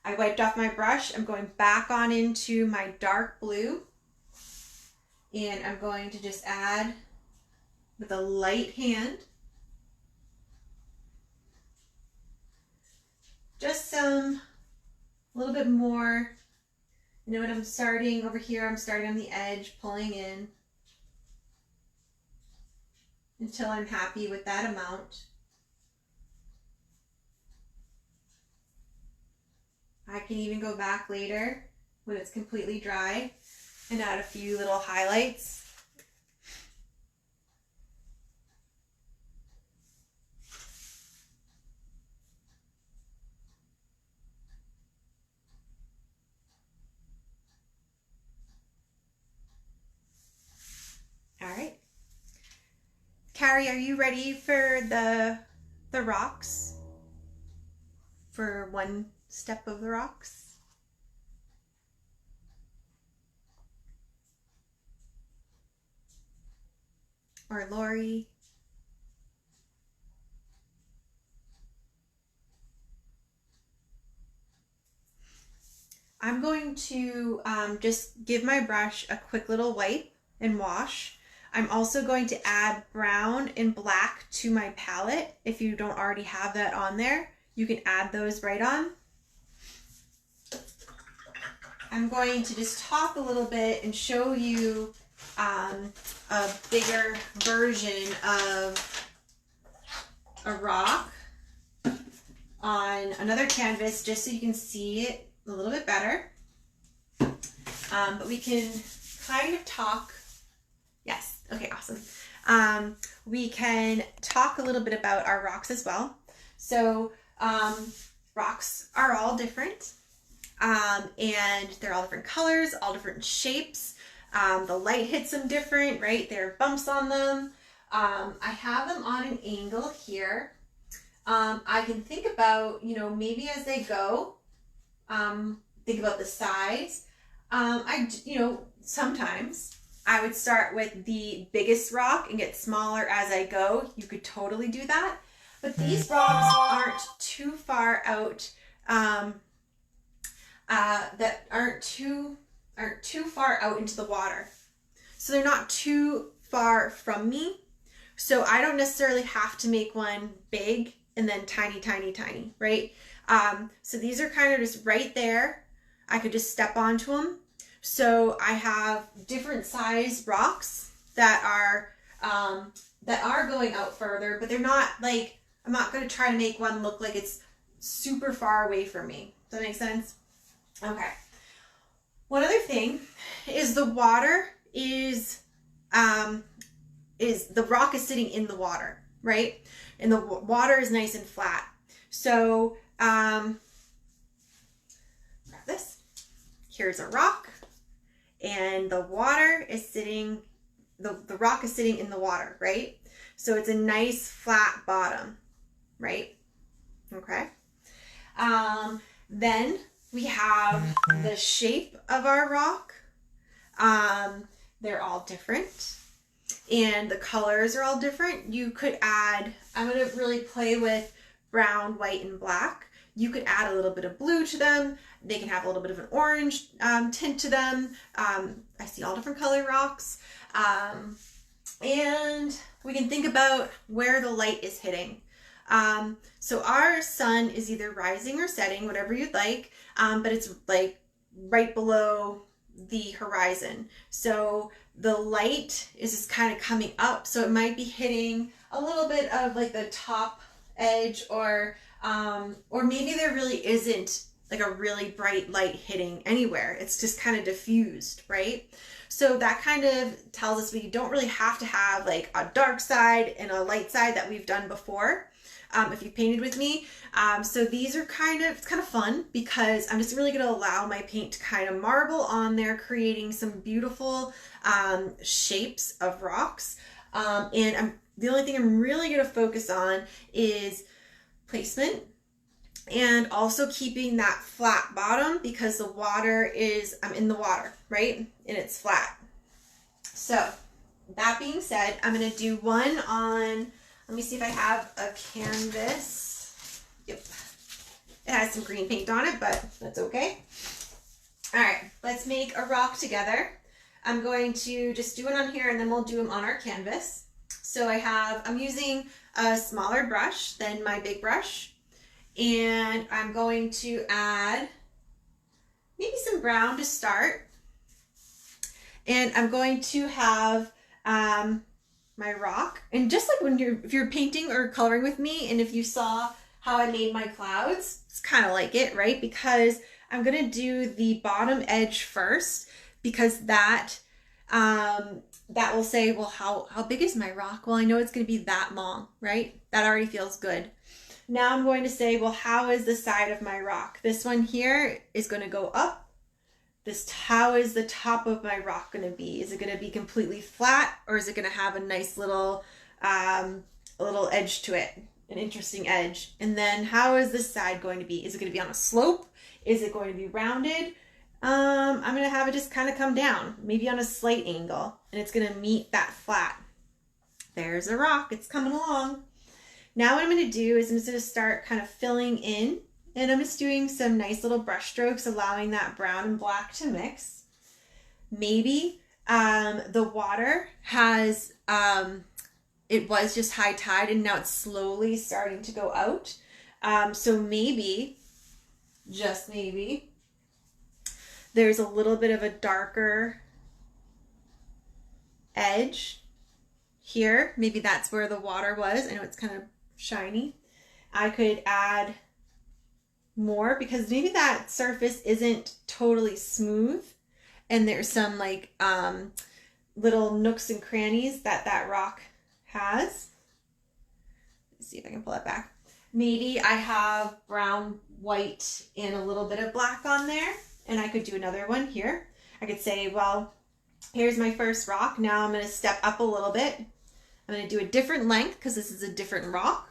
I wiped off my brush. I'm going back on into my dark blue, and I'm going to just add with a light hand just a little bit more. You know what, I'm starting over here, I'm starting on the edge, pulling in until I'm happy with that amount. I can even go back later when it's completely dry and add a few little highlights. All right. Carrie, are you ready for the rocks? For one step of the rocks? Or Lori? I'm going to just give my brush a quick little wipe and wash. I'm also going to add brown and black to my palette. If you don't already have that on there, you can add those right on. I'm going to just talk a little bit and show you a bigger version of a rock on another canvas, just so you can see it a little bit better. But we can kind of talk. Yes. Okay, awesome. We can talk a little bit about our rocks as well. So rocks are all different, and they're all different colors, all different shapes. The light hits them different, right? There are bumps on them. I have them on an angle here. I can think about, maybe as they go, think about the size. Sometimes I would start with the biggest rock and get smaller as I go. You could totally do that. But these rocks aren't too far out, that aren't too far out into the water. So they're not too far from me. So I don't necessarily have to make one big and then tiny, tiny, tiny, right? So these are kind of just right there. I could just step onto them. So I have different size rocks that are going out further, but they're not like, I'm not going to try to make one look like it's super far away from me. Does that make sense? Okay. One other thing is the water is the rock is sitting in the water, right? And the water is nice and flat. So grab this. Here's a rock, and the water is sitting, the rock is sitting in the water, right? So it's a nice flat bottom, right? Okay. Then we have the shape of our rock. They're all different, and the colors are all different. You could add, I'm going to really play with brown, white, and black. You could add a little bit of blue to them. They can have a little bit of an orange tint to them. I see all different color rocks. And we can think about where the light is hitting. So our sun is either rising or setting, whatever you'd like, but it's like right below the horizon. So the light is just kind of coming up. So it might be hitting a little bit of like the top edge, or maybe there really isn't like a really bright light hitting anywhere. It's just kind of diffused, right? So that kind of tells us we don't really have to have like a dark side and a light side that we've done before. If you've painted with me. So these are it's kind of fun because I'm just really going to allow my paint to kind of marble on there, creating some beautiful shapes of rocks. And the only thing I'm really going to focus on is placement, and also keeping that flat bottom, because the water is, I'm in the water, right? And it's flat. So that being said, I'm going to do one on Let me see if I have a canvas. Yep. It has some green paint on it, but that's okay. All right, let's make a rock together. I'm going to just do it on here and then we'll do them on our canvas. So I'm using a smaller brush than my big brush. And I'm going to add maybe some brown to start. And I'm going to have my rock. And just like if you're painting or coloring with me, and if you saw how I made my clouds, it's kind of like it, right? Because I'm going to do the bottom edge first, because that will say, well, how big is my rock? Well, I know it's going to be that long, right? That already feels good. Now I'm going to say, well, how is the side of my rock? This one here is going to go up. How is the top of my rock going to be? Is it going to be completely flat, or is it going to have a nice little edge to it, an interesting edge? And then how is this side going to be? Is it going to be on a slope? Is it going to be rounded? I'm going to have it just kind of come down, maybe on a slight angle, and it's going to meet that flat. There's a rock. It's coming along. Now what I'm going to do is I'm just going to start kind of filling in. And I'm just doing some nice little brush strokes, allowing that brown and black to mix. Maybe the water has, it was just high tide and now it's slowly starting to go out. So maybe, just maybe, there's a little bit of a darker edge here. Maybe that's where the water was. I know it's kind of shiny. I could add more because maybe that surface isn't totally smooth and there's some like little nooks and crannies that rock has. Let's see if I can pull it back. Maybe I have brown, white, and a little bit of black on there, and I could do another one here. I could say, well, here's my first rock. Now I'm going to step up a little bit. I'm going to do a different length because this is a different rock.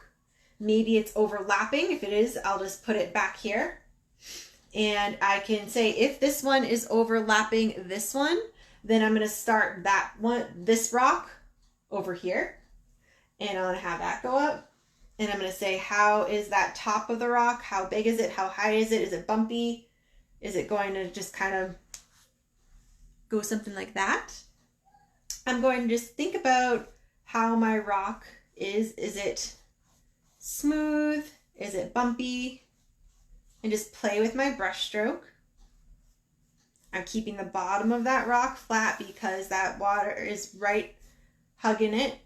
Maybe it's overlapping. If it is, I'll just put it back here. And I can say if this one is overlapping this one, then I'm going to start this rock over here. And I'm going to have that go up. And I'm going to say, how is that top of the rock? How big is it? How high is it? Is it bumpy? Is it going to just kind of go something like that? I'm going to just think about how my rock is. Is it smooth? Is it bumpy? And just play with my brush stroke. I'm keeping the bottom of that rock flat because that water is right hugging it.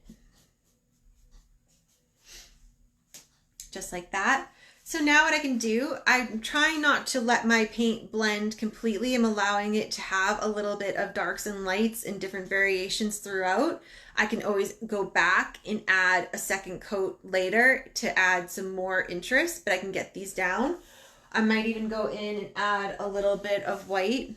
Just like that. So now what I can do, I'm trying not to let my paint blend completely. I'm allowing it to have a little bit of darks and lights and different variations throughout. I can always go back and add a second coat later to add some more interest, but I can get these down. I might even go in and add a little bit of white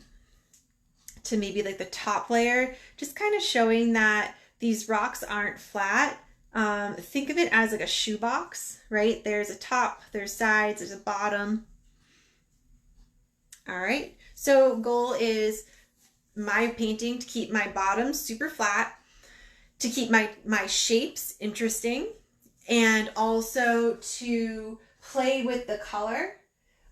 to maybe like the top layer, just kind of showing that these rocks aren't flat. Think of it as like a shoebox, right? There's a top, there's sides, there's a bottom. All right, so goal is my painting to keep my bottom super flat, to keep my shapes interesting, and also to play with the color,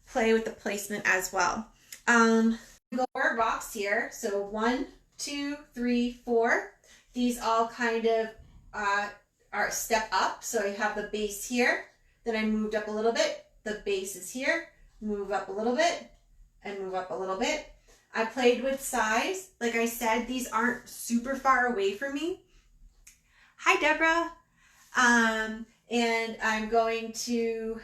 play with the placement as well. Go 4 rocks here. So 1, 2, 3, 4. These all kind of are step up. So I have the base here, then I moved up a little bit. The base is here, move up a little bit, and move up a little bit. I played with size. Like I said, these aren't super far away from me. Hi, Deborah. And I'm going to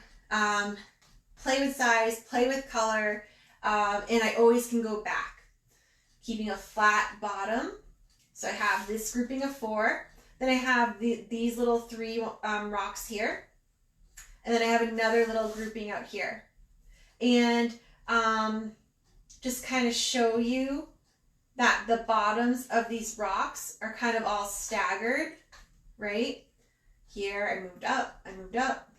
play with size, play with color, and I always can go back, keeping a flat bottom. So I have this grouping of 4. Then I have these little 3 rocks here. And then I have another little grouping out here. And just kind of show you that the bottoms of these rocks are kind of all staggered, right? Here I moved up, I moved up.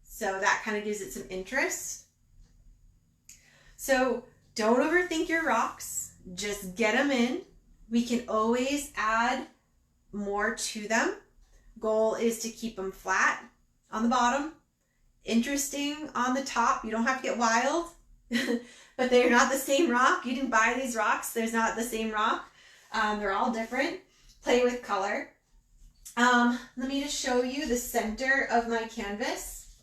So that kind of gives it some interest. So don't overthink your rocks, just get them in. We can always add more to them Goal is to keep them flat on the bottom, interesting on the top. You don't have to get wild, but they're not the same rock. You didn't buy these rocks. There's not the same rock. They're all different. Play with color. Let me just show you the center of my canvas.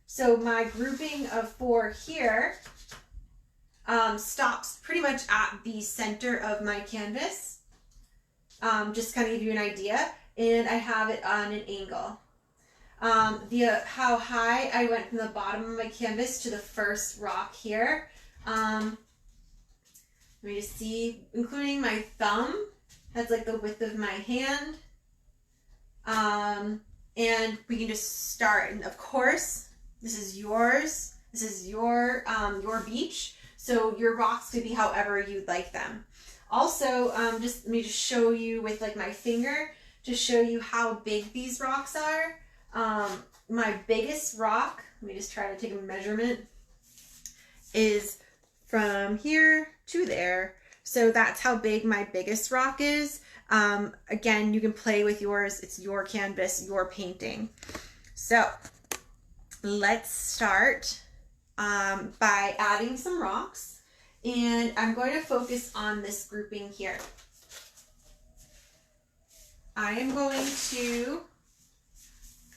So my grouping of 4 here stops pretty much at the center of my canvas. Just kind of give you an idea. And I have it on an angle. How high I went from the bottom of my canvas to the first rock here. Let me just see, including my thumb, that's like the width of my hand. And we can just start. And of course, this is yours. This is your beach. So your rocks could be however you'd like them. Also, just let me just show you with like my finger to show you how big these rocks are. My biggest rock, let me just try to take a measurement, is from here to there. So that's how big my biggest rock is. Again, you can play with yours. It's your canvas, your painting. So let's start by adding some rocks. And I'm going to focus on this grouping here. I am going to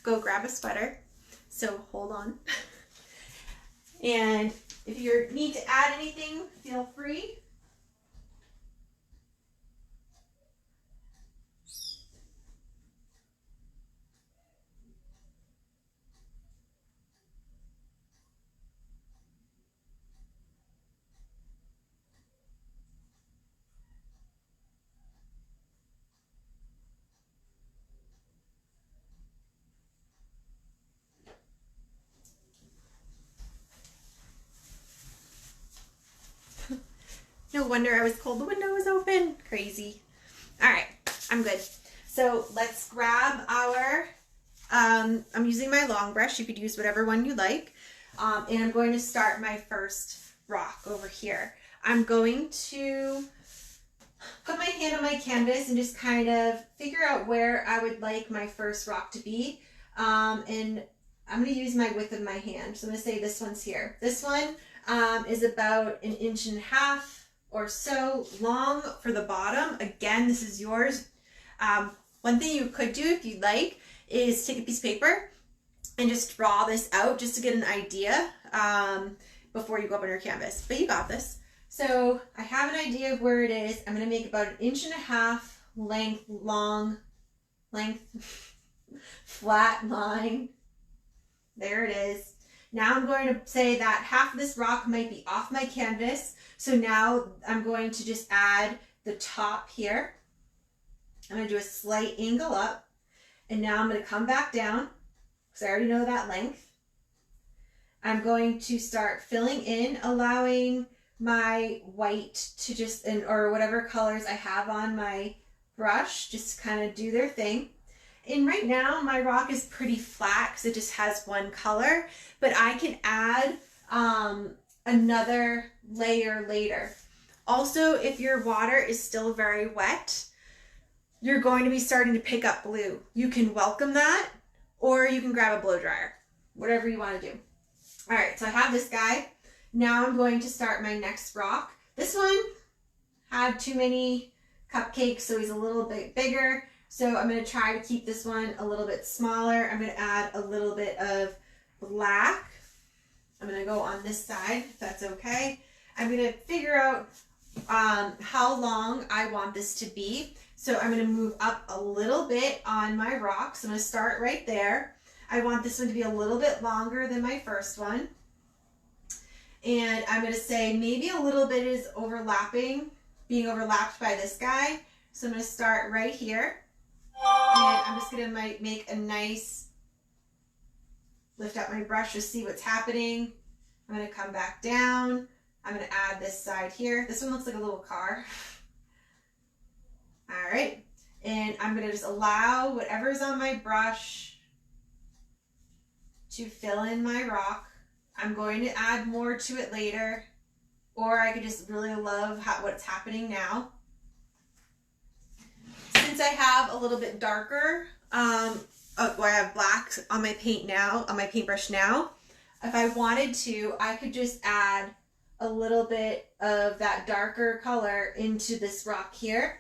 go grab a sweater. So hold on. And if you need to add anything, feel free. No wonder I was cold. The window was open. Crazy. All right, I'm good. So let's grab our, I'm using my long brush. You could use whatever one you like. And I'm going to start my first rock over here. I'm going to put my hand on my canvas and just kind of figure out where I would like my first rock to be. And I'm going to use my width of my hand. So I'm going to say this one's here. This one is about 1.5 inches or so long for the bottom. Again, this is yours. One thing you could do if you'd like is take a piece of paper and just draw this out just to get an idea before you go up on your canvas. But you got this. So I have an idea of where it is. I'm going to make about 1.5 inch length, flat line. There it is. Now I'm going to say that half of this rock might be off my canvas. So now I'm going to just add the top here. I'm going to do a slight angle up. And now I'm going to come back down because I already know that length. I'm going to start filling in, allowing my white to just, or whatever colors I have on my brush, just kind of do their thing. And right now my rock is pretty flat because it just has one color, but I can add another layer later. Also, if your water is still very wet, you're going to be starting to pick up blue. You can welcome that, or you can grab a blow dryer, whatever you want to do. All right, so I have this guy. Now I'm going to start my next rock. This one had too many cupcakes, so he's a little bit bigger. So I'm going to try to keep this one a little bit smaller. I'm going to add a little bit of black. I'm going to go on this side, if that's okay. I'm going to figure out how long I want this to be. So I'm going to move up a little bit on my rock. So I'm going to start right there. I want this one to be a little bit longer than my first one. And I'm going to say maybe a little bit is overlapping, being overlapped by this guy. So I'm going to start right here. And I'm just going to make a nice, lift up my brush to see what's happening. I'm going to come back down. I'm going to add this side here. This one looks like a little car. All right. And I'm going to just allow whatever's on my brush to fill in my rock. I'm going to add more to it later, or I could just really love what's happening now. since I have a little bit darker, I have black on my paint now, on my paintbrush now. If I wanted to, I could just add a little bit of that darker color into this rock here,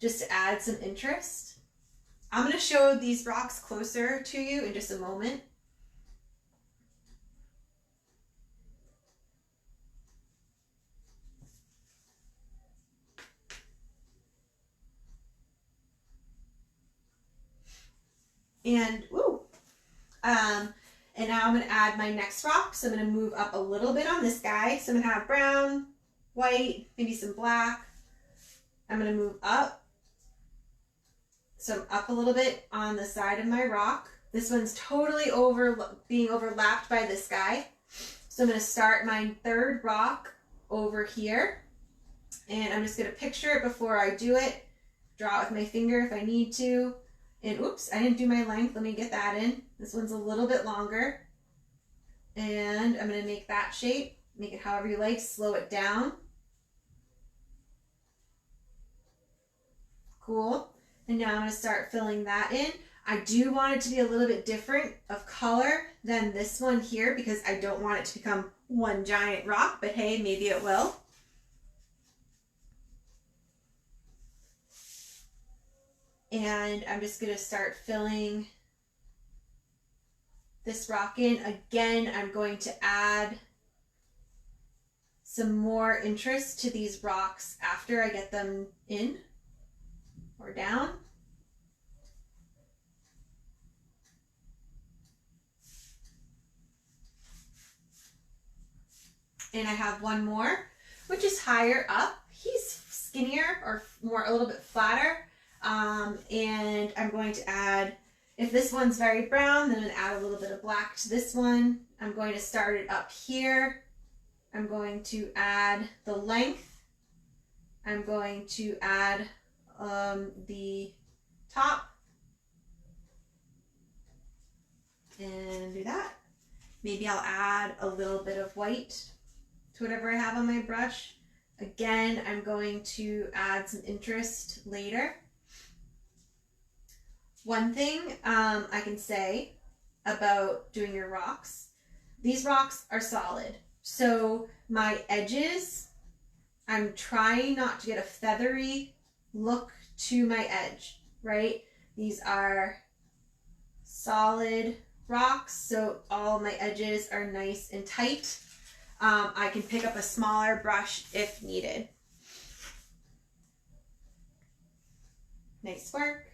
just to add some interest. I'm going to show these rocks closer to you in just a moment. And now I'm going to add my next rock. So I'm going to move up a little bit on this guy. So I'm going to have brown, white, maybe some black. I'm going to move up. So I'm up a little bit on the side of my rock. This one's totally being overlapped by this guy. So I'm going to start my third rock over here. And I'm just going to picture it before I do it. Draw it with my finger if I need to. And oops, I didn't do my length. Let me get that in. This one's a little bit longer. And I'm going to make that shape. Make it however you like. Slow it down. Cool. And now I'm going to start filling that in. I do want it to be a little bit different of color than this one here because I don't want it to become one giant rock, but hey, maybe it will. And I'm just going to start filling this rock in. Again, I'm going to add some more interest to these rocks after I get them in or down. And I have one more, which is higher up. He's skinnier or a little bit flatter. And I'm going to add, if this one's very brown, then I'm going to add a little bit of black to this one. I'm going to start it up here. I'm going to add the length. I'm going to add the top. And do that. Maybe I'll add a little bit of white to whatever I have on my brush. Again, I'm going to add some interest later. One thing I can say about doing your rocks, these rocks are solid. So my edges, I'm trying not to get a feathery look to my edge, right? These are solid rocks, so all my edges are nice and tight. I can pick up a smaller brush if needed. Nice work.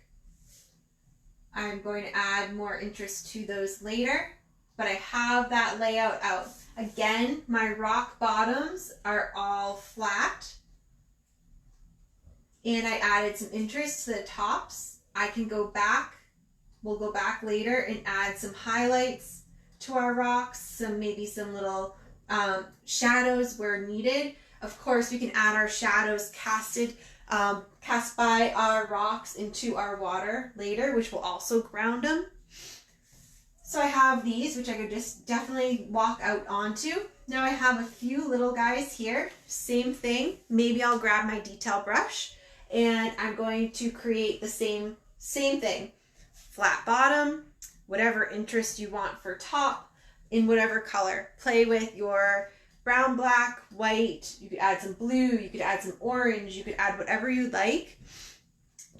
I'm going to add more interest to those later, but I have that layout out. Again, my rock bottoms are all flat, and I added some interest to the tops. I can go back, we'll go back later and add some highlights to our rocks, maybe some little shadows where needed. Of course, we can add our shadows cast by our rocks into our water later, which will also ground them. So I have these, which I could just definitely walk out onto. Now I have a few little guys here, same thing. Maybe I'll grab my detail brush and I'm going to create the same thing. Flat bottom, whatever interest you want for top, in whatever color. Play with your brown, black, white. You could add some blue, you could add some orange, you could add whatever you like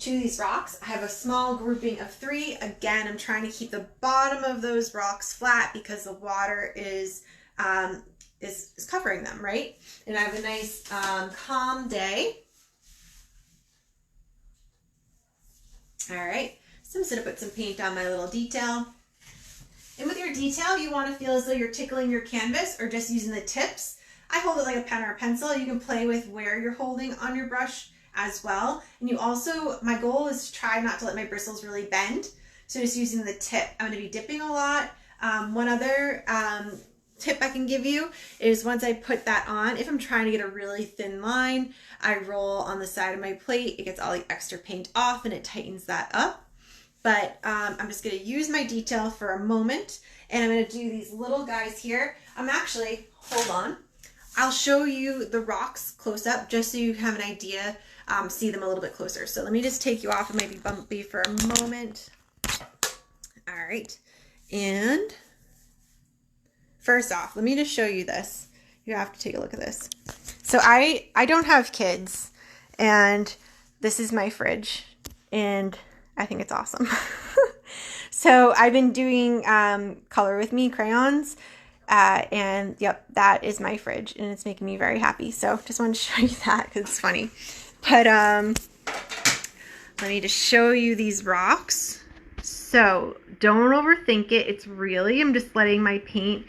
to these rocks. I have a small grouping of 3. Again, I'm trying to keep the bottom of those rocks flat because the water is covering them, right? And I have a nice calm day. All right, so I'm just gonna put some paint on my little detail. And with your detail, you want to feel as though you're tickling your canvas or just using the tips. I hold it like a pen or a pencil. You can play with where you're holding on your brush as well. And you also, my goal is to try not to let my bristles really bend. So just using the tip. I'm going to be dipping a lot. One other tip I can give you is once I put that on, if I'm trying to get a really thin line, I roll on the side of my plate. It gets all the extra paint off and it tightens that up. But I'm just going to use my detail for a moment, and I'm going to do these little guys here. Hold on. I'll show you the rocks close up just so you have an idea see them a little bit closer. So let me just take you off. It might be bumpy for a moment. All right. And first off, let me just show you this. You have to take a look at this. So I don't have kids, and this is my fridge, and I think it's awesome. So I've been doing Color With Me crayons, and yep, that is my fridge, and it's making me very happy. So just wanted to show you that because it's funny. But let me just show you these rocks. So don't overthink it. It's really, I'm just letting my paint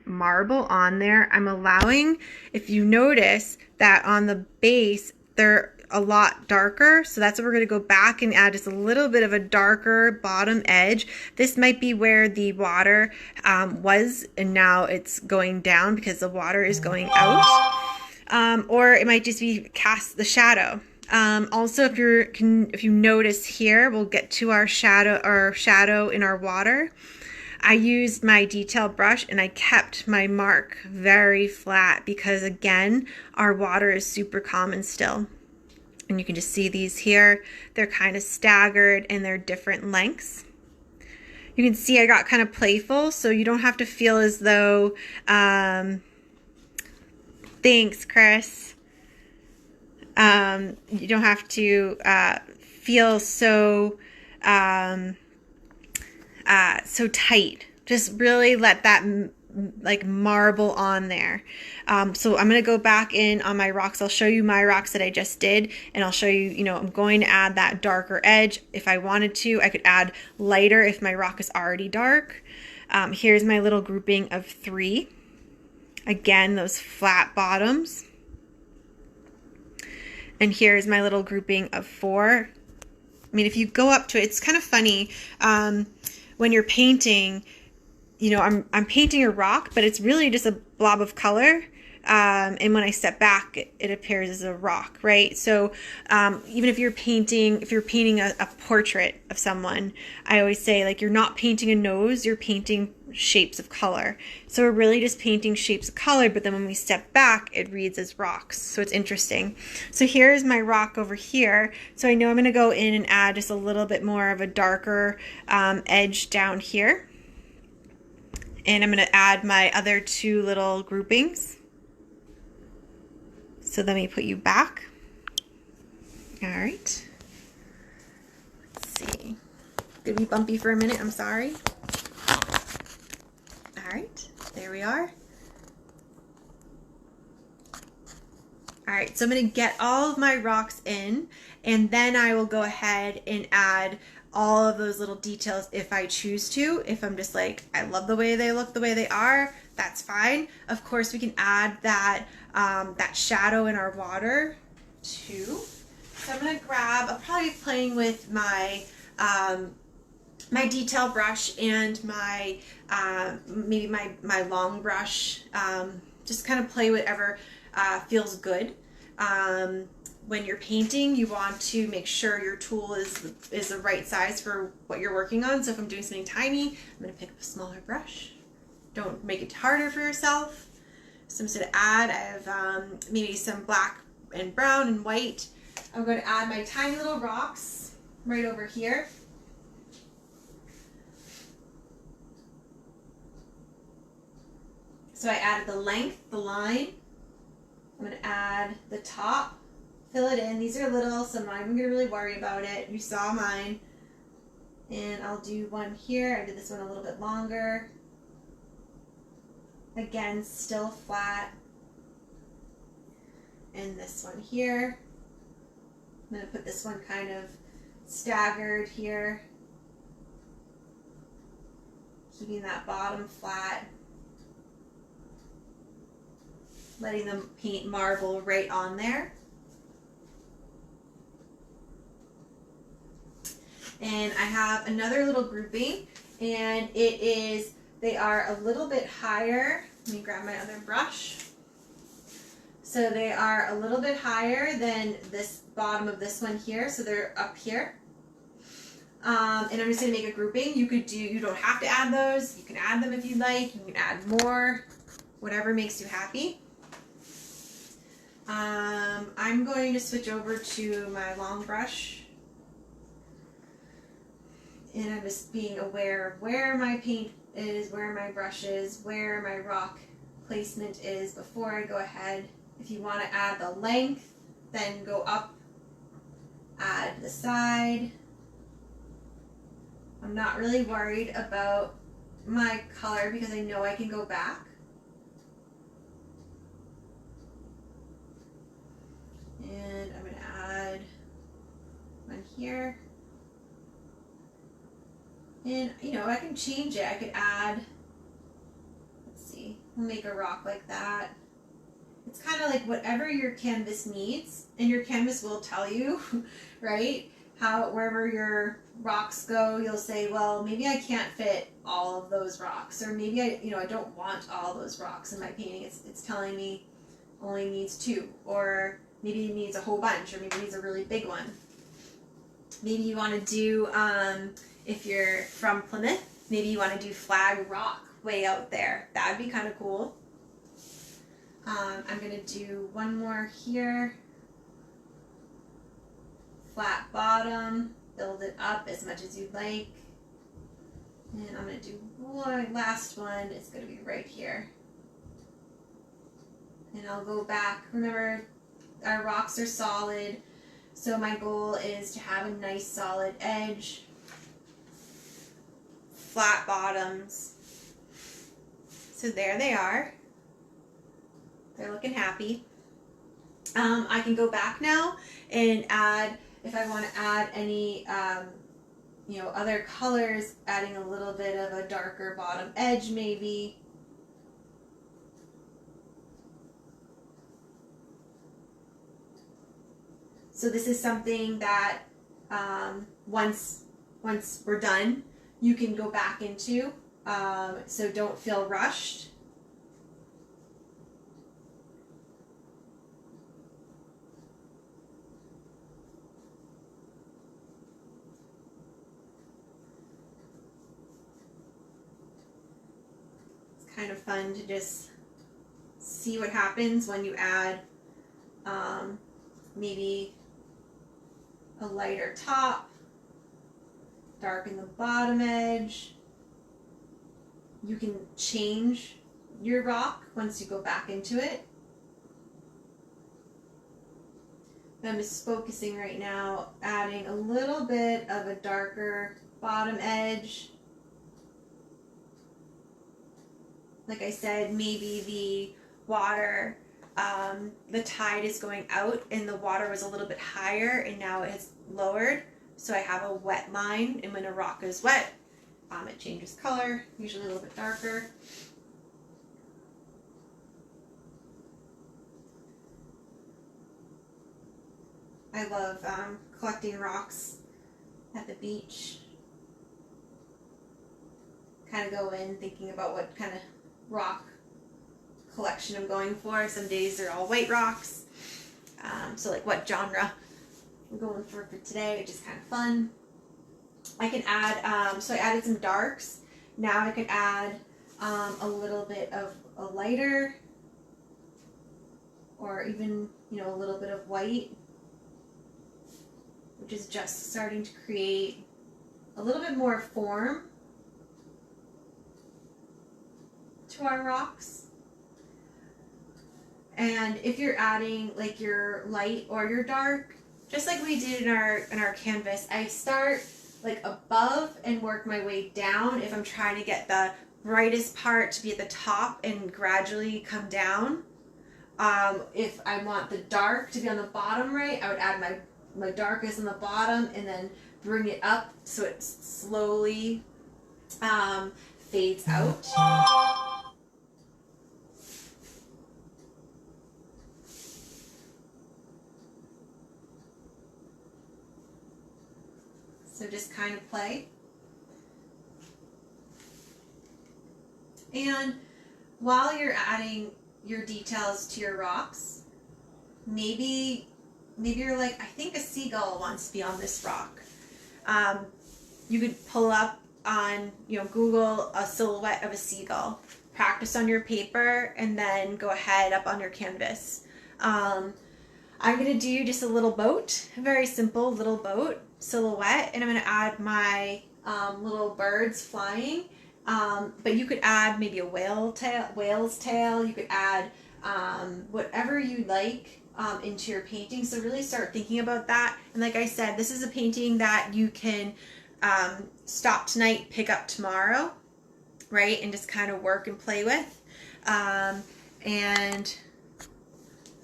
marble on there. I'm allowing, if you notice that on the base, they're a lot darker. So that's what we're going to go back and add just a little bit of a darker bottom edge. This might be where the water was, and now it's going down because the water is going out. Or it might just be cast the shadow. Also, if you notice here, we'll get to our shadow in our water. I used my detail brush and I kept my mark very flat because, again, our water is super common still. And you can just see these here. They're kind of staggered and they're different lengths. You can see I got kind of playful, so you don't have to feel as though, thanks, Chris. You don't have to feel so so tight. Just really let that like marble on there. So I'm going to go back in on my rocks. I'll show you my rocks that I just did, and I'll show you, I'm going to add that darker edge. If I wanted to, I could add lighter if my rock is already dark. Here's my little grouping of 3. Again, those flat bottoms. And here's my little grouping of 4. I mean, if you go up to it, it's kind of funny. When you're painting, I'm painting a rock, but it's really just a blob of color. And when I step back, it appears as a rock, right? So even if you're painting a portrait of someone, I always say, like, you're not painting a nose, you're painting shapes of color. So we're really just painting shapes of color, but then when we step back, it reads as rocks. So it's interesting. So here's my rock over here. So I know I'm going to go in and add just a little bit more of a darker edge down here. And I'm going to add my other 2 little groupings. So let me put you back. All right. Let's see. Gonna be bumpy for a minute, I'm sorry. All right, there we are. All right, so I'm gonna get all of my rocks in, and then I will go ahead and add all of those little details if I choose to. If I'm just like, I love the way they look the way they are, that's fine. Of course, we can add that that shadow in our water too. So I'm gonna grab, I'll probably be playing with my my detail brush and my maybe my long brush. Just kind of play whatever feels good. When you're painting, you want to make sure your tool is the right size for what you're working on. So if I'm doing something tiny, I'm going to pick up a smaller brush. Don't make it harder for yourself. So I'm just going to add, I have maybe some black and brown and white. I'm going to add my tiny little rocks right over here. So I added the length, the line. I'm going to add the top. Fill it in. These are little, so I'm not even going to really worry about it. You saw mine. And I'll do one here. I did this one a little bit longer. Again, still flat. And this one here. I'm going to put this one kind of staggered here. Keeping that bottom flat. Letting them paint marble right on there. And I have another little grouping, and they are a little bit higher. Let me grab my other brush. So they are a little bit higher than this bottom of this one here, so they're up here. And I'm just going to make a grouping. You don't have to add those. You can add them if you like. You can add more, whatever makes you happy. I'm going to switch over to my long brush, and I'm just being aware of where my paint is, where my brush is, where my rock placement is before I go ahead. If you want to add the length, then go up, add the side. I'm not really worried about my color because I know I can go back. And I'm going to add one here. And, you know, I can change it. I could add, let's see, we'll make a rock like that. It's kind of like whatever your canvas needs, and your canvas will tell you, right? Wherever your rocks go, you'll say, well, maybe I can't fit all of those rocks, or maybe I don't want all those rocks in my painting. It's telling me only needs 2, or maybe it needs a whole bunch, or maybe it needs a really big one. Maybe you want to do, if you're from Plymouth, maybe you want to do Flag Rock way out there. That would be kind of cool. I'm going to do one more here. Flat bottom, build it up as much as you'd like. And I'm going to do one last one. It's going to be right here. And I'll go back. Remember, our rocks are solid, so my goal is to have a nice solid edge. Flat bottoms. So there they are. They're looking happy. I can go back now and add, if I want to add any, other colors, adding a little bit of a darker bottom edge maybe. So this is something that once we're done, you can go back into, so don't feel rushed. It's kind of fun to just see what happens when you add maybe a lighter top, darken the bottom edge. You can change your rock once you go back into it. I'm just focusing right now, adding a little bit of a darker bottom edge. Like I said, maybe the water, the tide is going out and the water was a little bit higher and now it's lowered. So I have a wet line, and when a rock is wet, it changes color, usually a little bit darker. I love collecting rocks at the beach. Kind of go in thinking about what kind of rock collection I'm going for. Some days they're all white rocks. So like what genre I'm going for today, which is kind of fun. I can add, so I added some darks. Now I can add a little bit of a lighter, or even, a little bit of white, which is just starting to create a little bit more form to our rocks. And if you're adding like your light or your dark, just like we did in our canvas, I start like above and work my way down if I'm trying to get the brightest part to be at the top and gradually come down. If I want the dark to be on the bottom right, I would add my darkest on the bottom and then bring it up so it slowly fades out. So just kind of play. And while you're adding your details to your rocks, maybe you're like, I think a seagull wants to be on this rock. You could pull up on, Google a silhouette of a seagull, practice on your paper, and then go ahead up on your canvas. I'm going to do just a little boat, a very simple little boat silhouette, and I'm going to add my little birds flying. But you could add maybe a whale's tail. You could add whatever you like into your painting. So really start thinking about that. And like I said, this is a painting that you can stop tonight, pick up tomorrow, right? And just kind of work and play with. And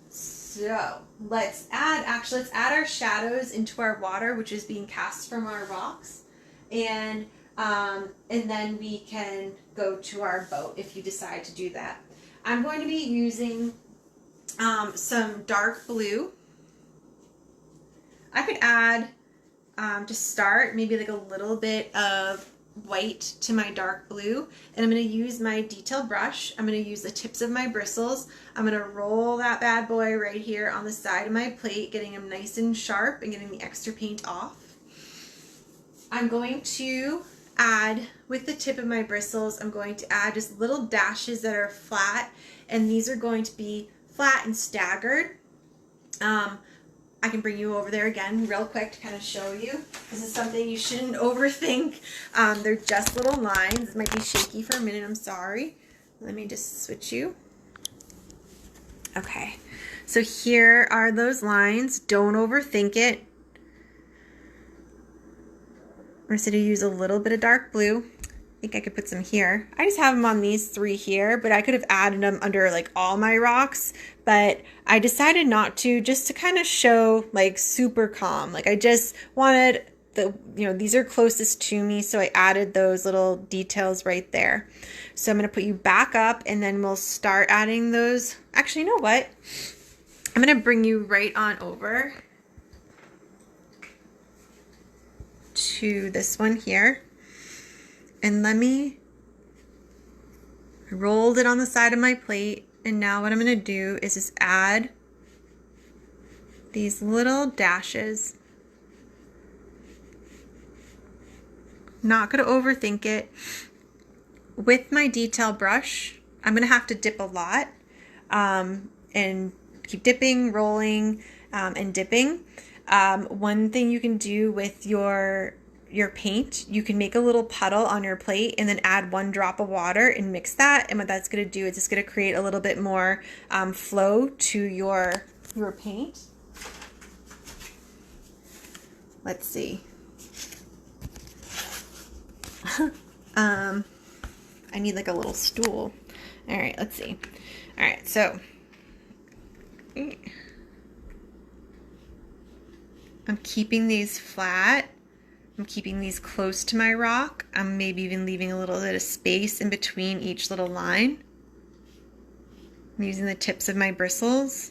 so let's add our shadows into our water, which is being cast from our rocks. And then we can go to our boat if you decide to do that. I'm going to be using some dark blue. I could add, to start, maybe like a little bit of white to my dark blue, and I'm going to use my detail brush. I'm going to use the tips of my bristles. I'm going to roll that bad boy right here on the side of my plate, getting them nice and sharp and getting the extra paint off. I'm going to add, with the tip of my bristles, I'm going to add just little dashes that are flat, and these are going to be flat and staggered. I can bring you over there again real quick to kind of show you. This is something you shouldn't overthink. They're just little lines. It might be shaky for a minute, I'm sorry. Let me just switch you. Okay, so here are those lines. Don't overthink it. I'm just going to use a little bit of dark blue. I think I could put some here. I just have them on these three here, but I could have added them under like all my rocks, but I decided not to, just to kind of show like super calm. Like I just wanted the, these are closest to me, so I added those little details right there. So I'm going to put you back up, and then we'll start adding those. Actually, you know what? I'm going to bring you right on over to this one here. And I rolled it on the side of my plate, and now what I'm going to do is just add these little dashes. Not going to overthink it. With my detail brush, I'm going to have to dip a lot and keep dipping, rolling, and dipping. One thing you can do with your paint, you can make a little puddle on your plate and then add 1 drop of water and mix that, and what that's going to do is it's going to create a little bit more flow to your paint. Let's see. I need like a little stool. All right, let's see. All right, so I'm keeping these flat. I'm keeping these close to my rock. I'm maybe even leaving a little bit of space in between each little line. I'm using the tips of my bristles.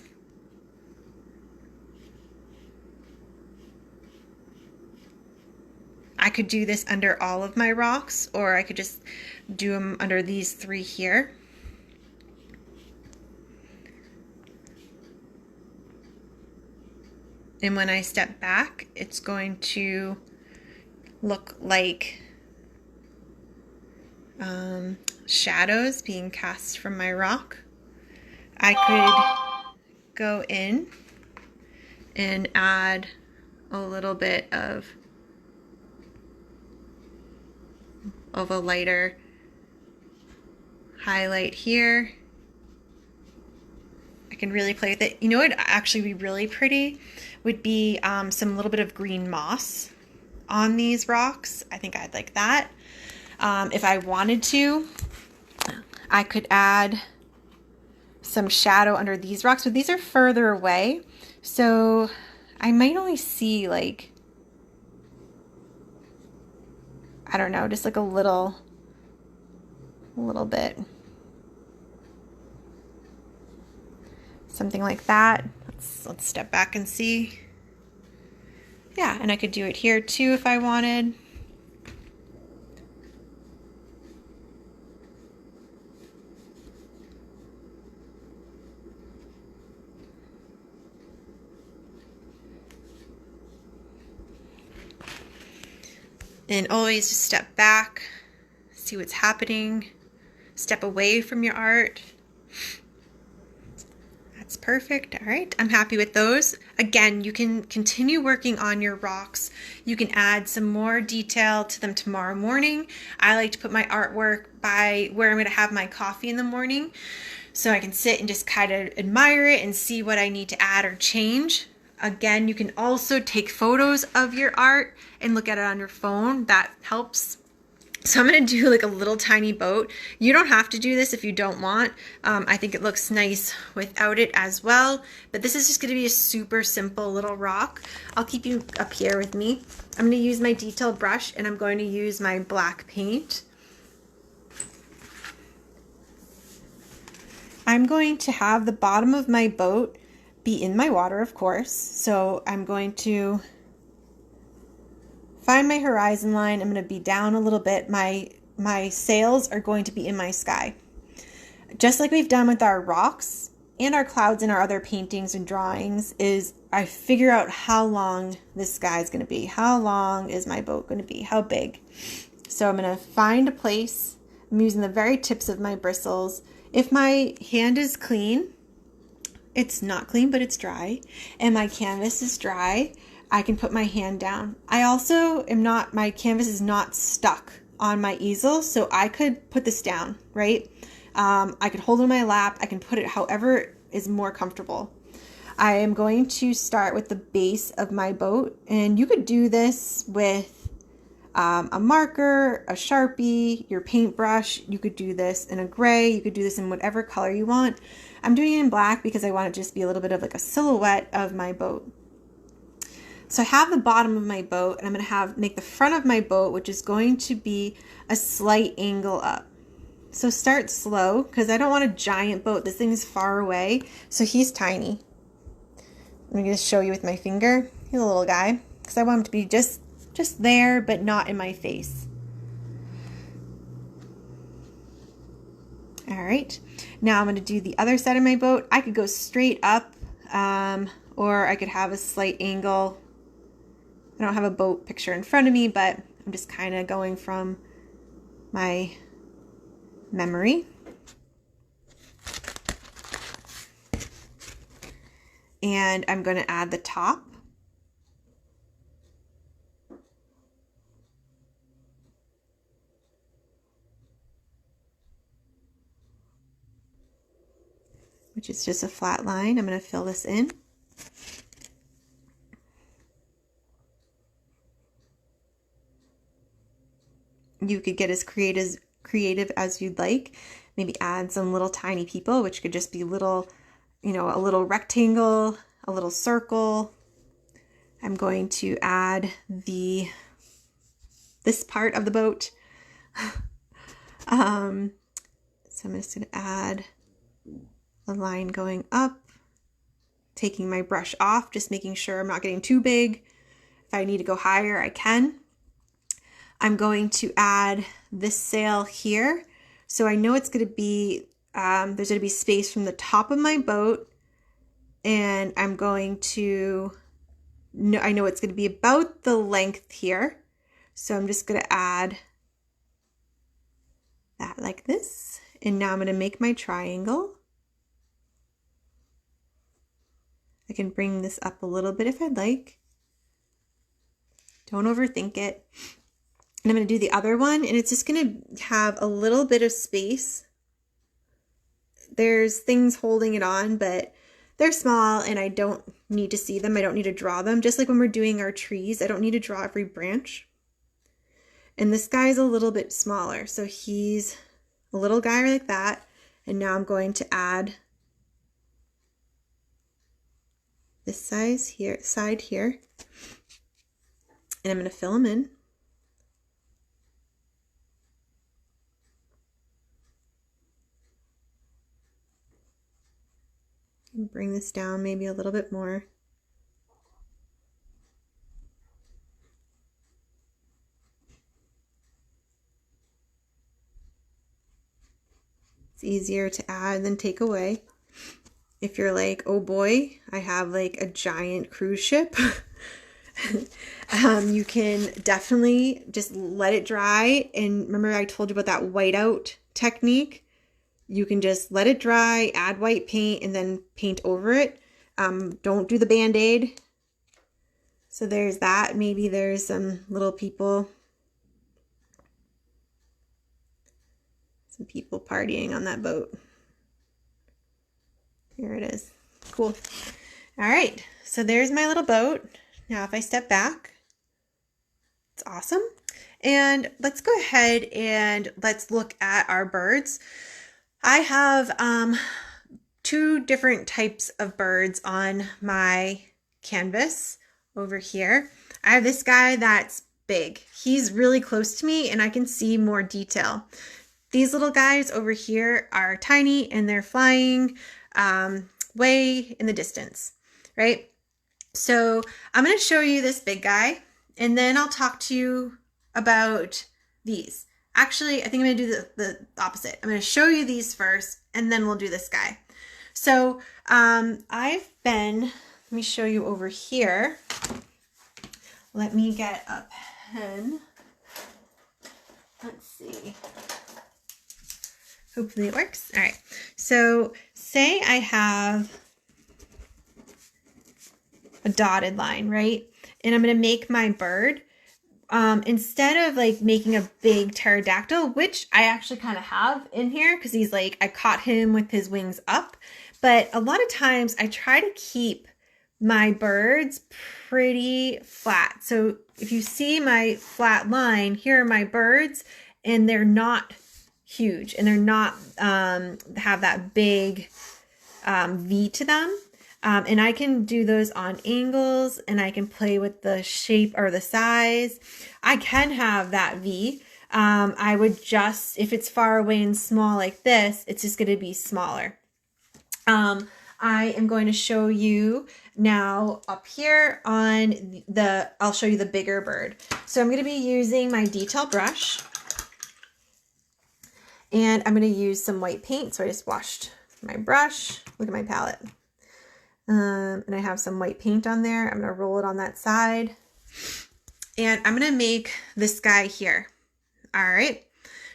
I could do this under all of my rocks, or I could just do them under these 3 here. And when I step back, it's going to look like shadows being cast from my rock. I could go in and add a little bit of a lighter highlight here. I can really play with it. You know what would actually be really pretty would be some little bit of green moss on these rocks. I think I'd like that. If I wanted to, I could add some shadow under these rocks, but these are further away, so I might only see like, I don't know, just like a little bit. Something like that. Let's step back and see. Yeah, and I could do it here too if I wanted. And always just step back, see what's happening, step away from your art. It's perfect. All right, I'm happy with those. Again, you can continue working on your rocks. You can add some more detail to them tomorrow morning. I like to put my artwork by where I'm going to have my coffee in the morning, so I can sit and just kind of admire it and see what I need to add or change. Again, you can also take photos of your art and look at it on your phone. That helps. So I'm going to do like a little tiny boat. You don't have to do this if you don't want. I think it looks nice without it as well. But this is just going to be a super simple little rock. I'll keep you up here with me. I'm going to use my detail brush and I'm going to use my black paint. I'm going to have the bottom of my boat be in my water, of course. So I'm going to find my horizon line. I'm going to be down a little bit. My sails are going to be in my sky. Just like we've done with our rocks and our clouds and our other paintings and drawings, is I figure out how long this sky is going to be. How long is my boat going to be? How big? So I'm going to find a place. I'm using the very tips of my bristles. If my hand is clean, it's not clean, but it's dry, and my canvas is dry, I can put my hand down. I also am not, my canvas is not stuck on my easel, so I could put this down, right? I could hold it in my lap. I can put it however is more comfortable. I am going to start with the base of my boat, and you could do this with a marker, a Sharpie, your paintbrush. You could do this in a gray. You could do this in whatever color you want. I'm doing it in black because I want it to just be a little bit of like a silhouette of my boat. So I have the bottom of my boat, and I'm going to make the front of my boat, which is going to be a slight angle up. So start slow, because I don't want a giant boat. This thing is far away, so he's tiny. I'm going to just show you with my finger. He's a little guy, because I want him to be just there, but not in my face. All right, now I'm going to do the other side of my boat. I could go straight up, or I could have a slight angle. I don't have a boat picture in front of me, but I'm just kind of going from my memory. And I'm going to add the top. Which is just a flat line. I'm going to fill this in. You could get as creative as you'd like. Maybe add some little tiny people, which could just be little, you know, a little rectangle, a little circle. I'm going to add this part of the boat. So I'm just going to add a line going up, taking my brush off, just making sure I'm not getting too big. If I need to go higher, I can. I'm going to add this sail here. So I know it's going to be, there's going to be space from the top of my boat, and I'm going to, I know it's going to be about the length here. So I'm just going to add that like this. And now I'm going to make my triangle. I can bring this up a little bit if I'd like. Don't overthink it. And I'm going to do the other one, and it's just going to have a little bit of space. There's things holding it on, but they're small and I don't need to see them. I don't need to draw them. Just like when we're doing our trees, I don't need to draw every branch. And this guy's a little bit smaller, so he's a little guy like that. And now I'm going to add this side here, and I'm going to fill him in. And bring this down maybe a little bit more. It's easier to add than take away. If you're like, oh boy, I have like a giant cruise ship, you can definitely just let it dry. And remember I told you about that whiteout technique? you can just let it dry, add white paint, and then paint over it. Don't do the Band-Aid. So there's that. Maybe there's some little people. Some people partying on that boat. Here it is. Cool. All right. So there's my little boat. Now if I step back, it's awesome. And let's go ahead and let's look at our birds. I have two different types of birds on my canvas over here. I have this guy that's big. He's really close to me and I can see more detail. These little guys over here are tiny and they're flying way in the distance, right? So I'm going to show you this big guy and then I'll talk to you about these. Actually, I think I'm going to do the opposite. I'm going to show you these first and then we'll do this guy. So let me show you over here. Let me get a pen. Let's see. Hopefully it works. All right. So say I have a dotted line, right? And I'm going to make my bird. Instead of like making a big pterodactyl, which I actually kind of have in here because he's like, I caught him with his wings up. But a lot of times I try to keep my birds pretty flat. So if you see my flat line, here are my birds and they're not huge and they're not have that big V to them. And I can do those on angles and I can play with the shape or the size. I can have that V. I would just, if it's far away and small like this, it's just going to be smaller. I am going to show you now up here on I'll show you the bigger bird. So I'm going to be using my detail brush and I'm going to use some white paint. So I just washed my brush. Look at my palette. And I have some white paint on there. I'm going to roll it on that side and I'm going to make this guy here. All right.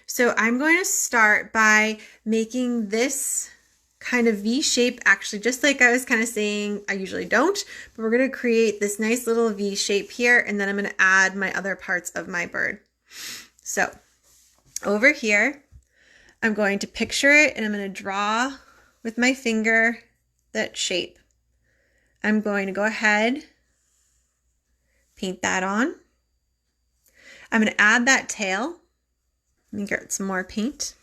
So I'm going to start by making this kind of V shape, actually, just like I was kind of saying, I usually don't, but we're going to create this nice little V shape here. And then I'm going to add my other parts of my bird. So over here, I'm going to picture it and I'm going to draw with my finger that shape. I'm going to go ahead, paint that on. I'm going to add that tail. Let me get some more paint.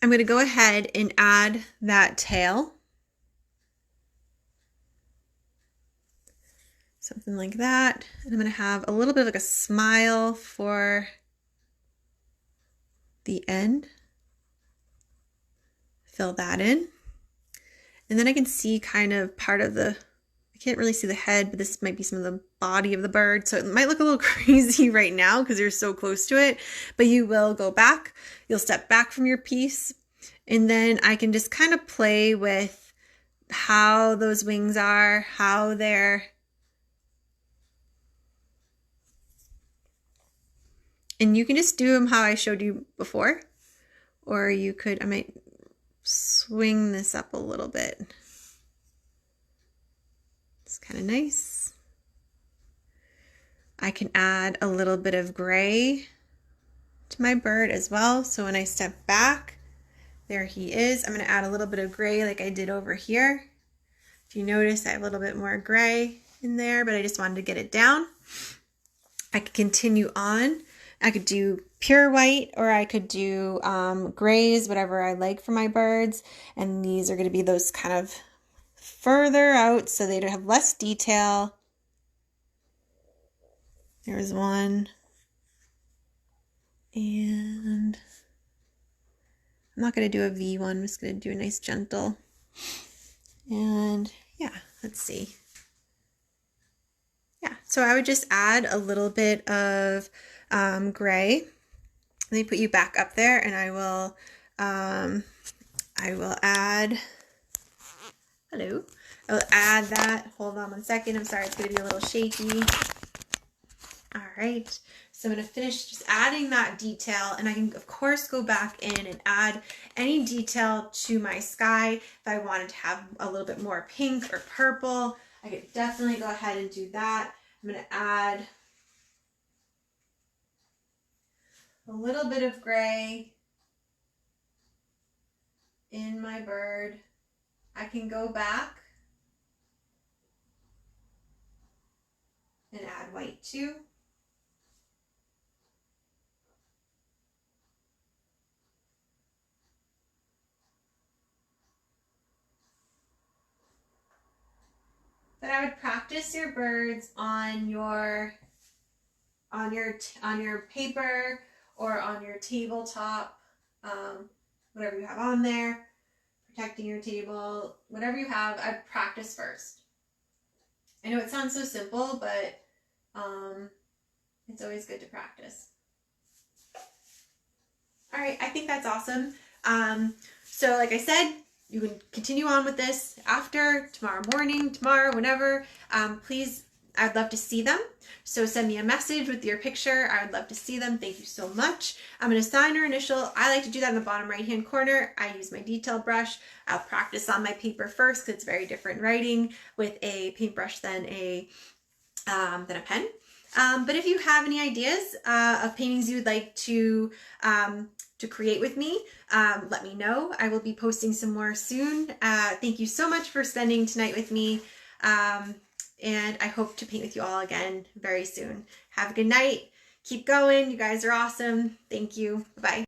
I'm going to go ahead and add that tail. Something like that. And I'm going to have a little bit of like a smile for the end. Fill that in. And then I can see kind of part of I can't really see the head, but this might be some of the body of the bird. So it might look a little crazy right now because you're so close to it, but you will go back. You'll step back from your piece and then I can just kind of play with how those wings are, how they're, and you can just do them how I showed you before, or you could, I might swing this up a little bit. It's kind of nice. I can add a little bit of gray to my bird as well. So when I step back, there he is. I'm going to add a little bit of gray like I did over here. If you notice, I have a little bit more gray in there, but I just wanted to get it down. I could continue on. I could do pure white or I could do grays, whatever I like for my birds. And these are going to be those kind of further out so they have less detail. There's one. And I'm not going to do a V one. I'm just going to do a nice gentle. And yeah, let's see. Yeah, so I would just add a little bit of gray. Let me put you back up there and I will add, hello, I will add that. Hold on one second. I'm sorry, it's going to be a little shaky. All right. So I'm going to finish just adding that detail, and I can of course go back in and add any detail to my sky. If I wanted to have a little bit more pink or purple, I could definitely go ahead and do that. I'm going to add a little bit of gray in my bird. I can go back and add white too. But I would practice your birds on your paper or on your tabletop, whatever you have on there, protecting your table, whatever you have. I'd practice first. I know it sounds so simple, but it's always good to practice. All right, I think that's awesome. So like I said, you can continue on with this after, tomorrow morning, tomorrow, whenever. Please, I'd love to see them. So send me a message with your picture. I would love to see them. Thank you so much. I'm going to sign or initial. I like to do that in the bottom right-hand corner. I use my detail brush. I'll practice on my paper first because it's very different writing with a paintbrush than a pen. But if you have any ideas of paintings you would like to create with me, let me know. I will be posting some more soon. Thank you so much for spending tonight with me. And I hope to paint with you all again very soon. Have a good night. Keep going. You guys are awesome. Thank you. Bye-bye.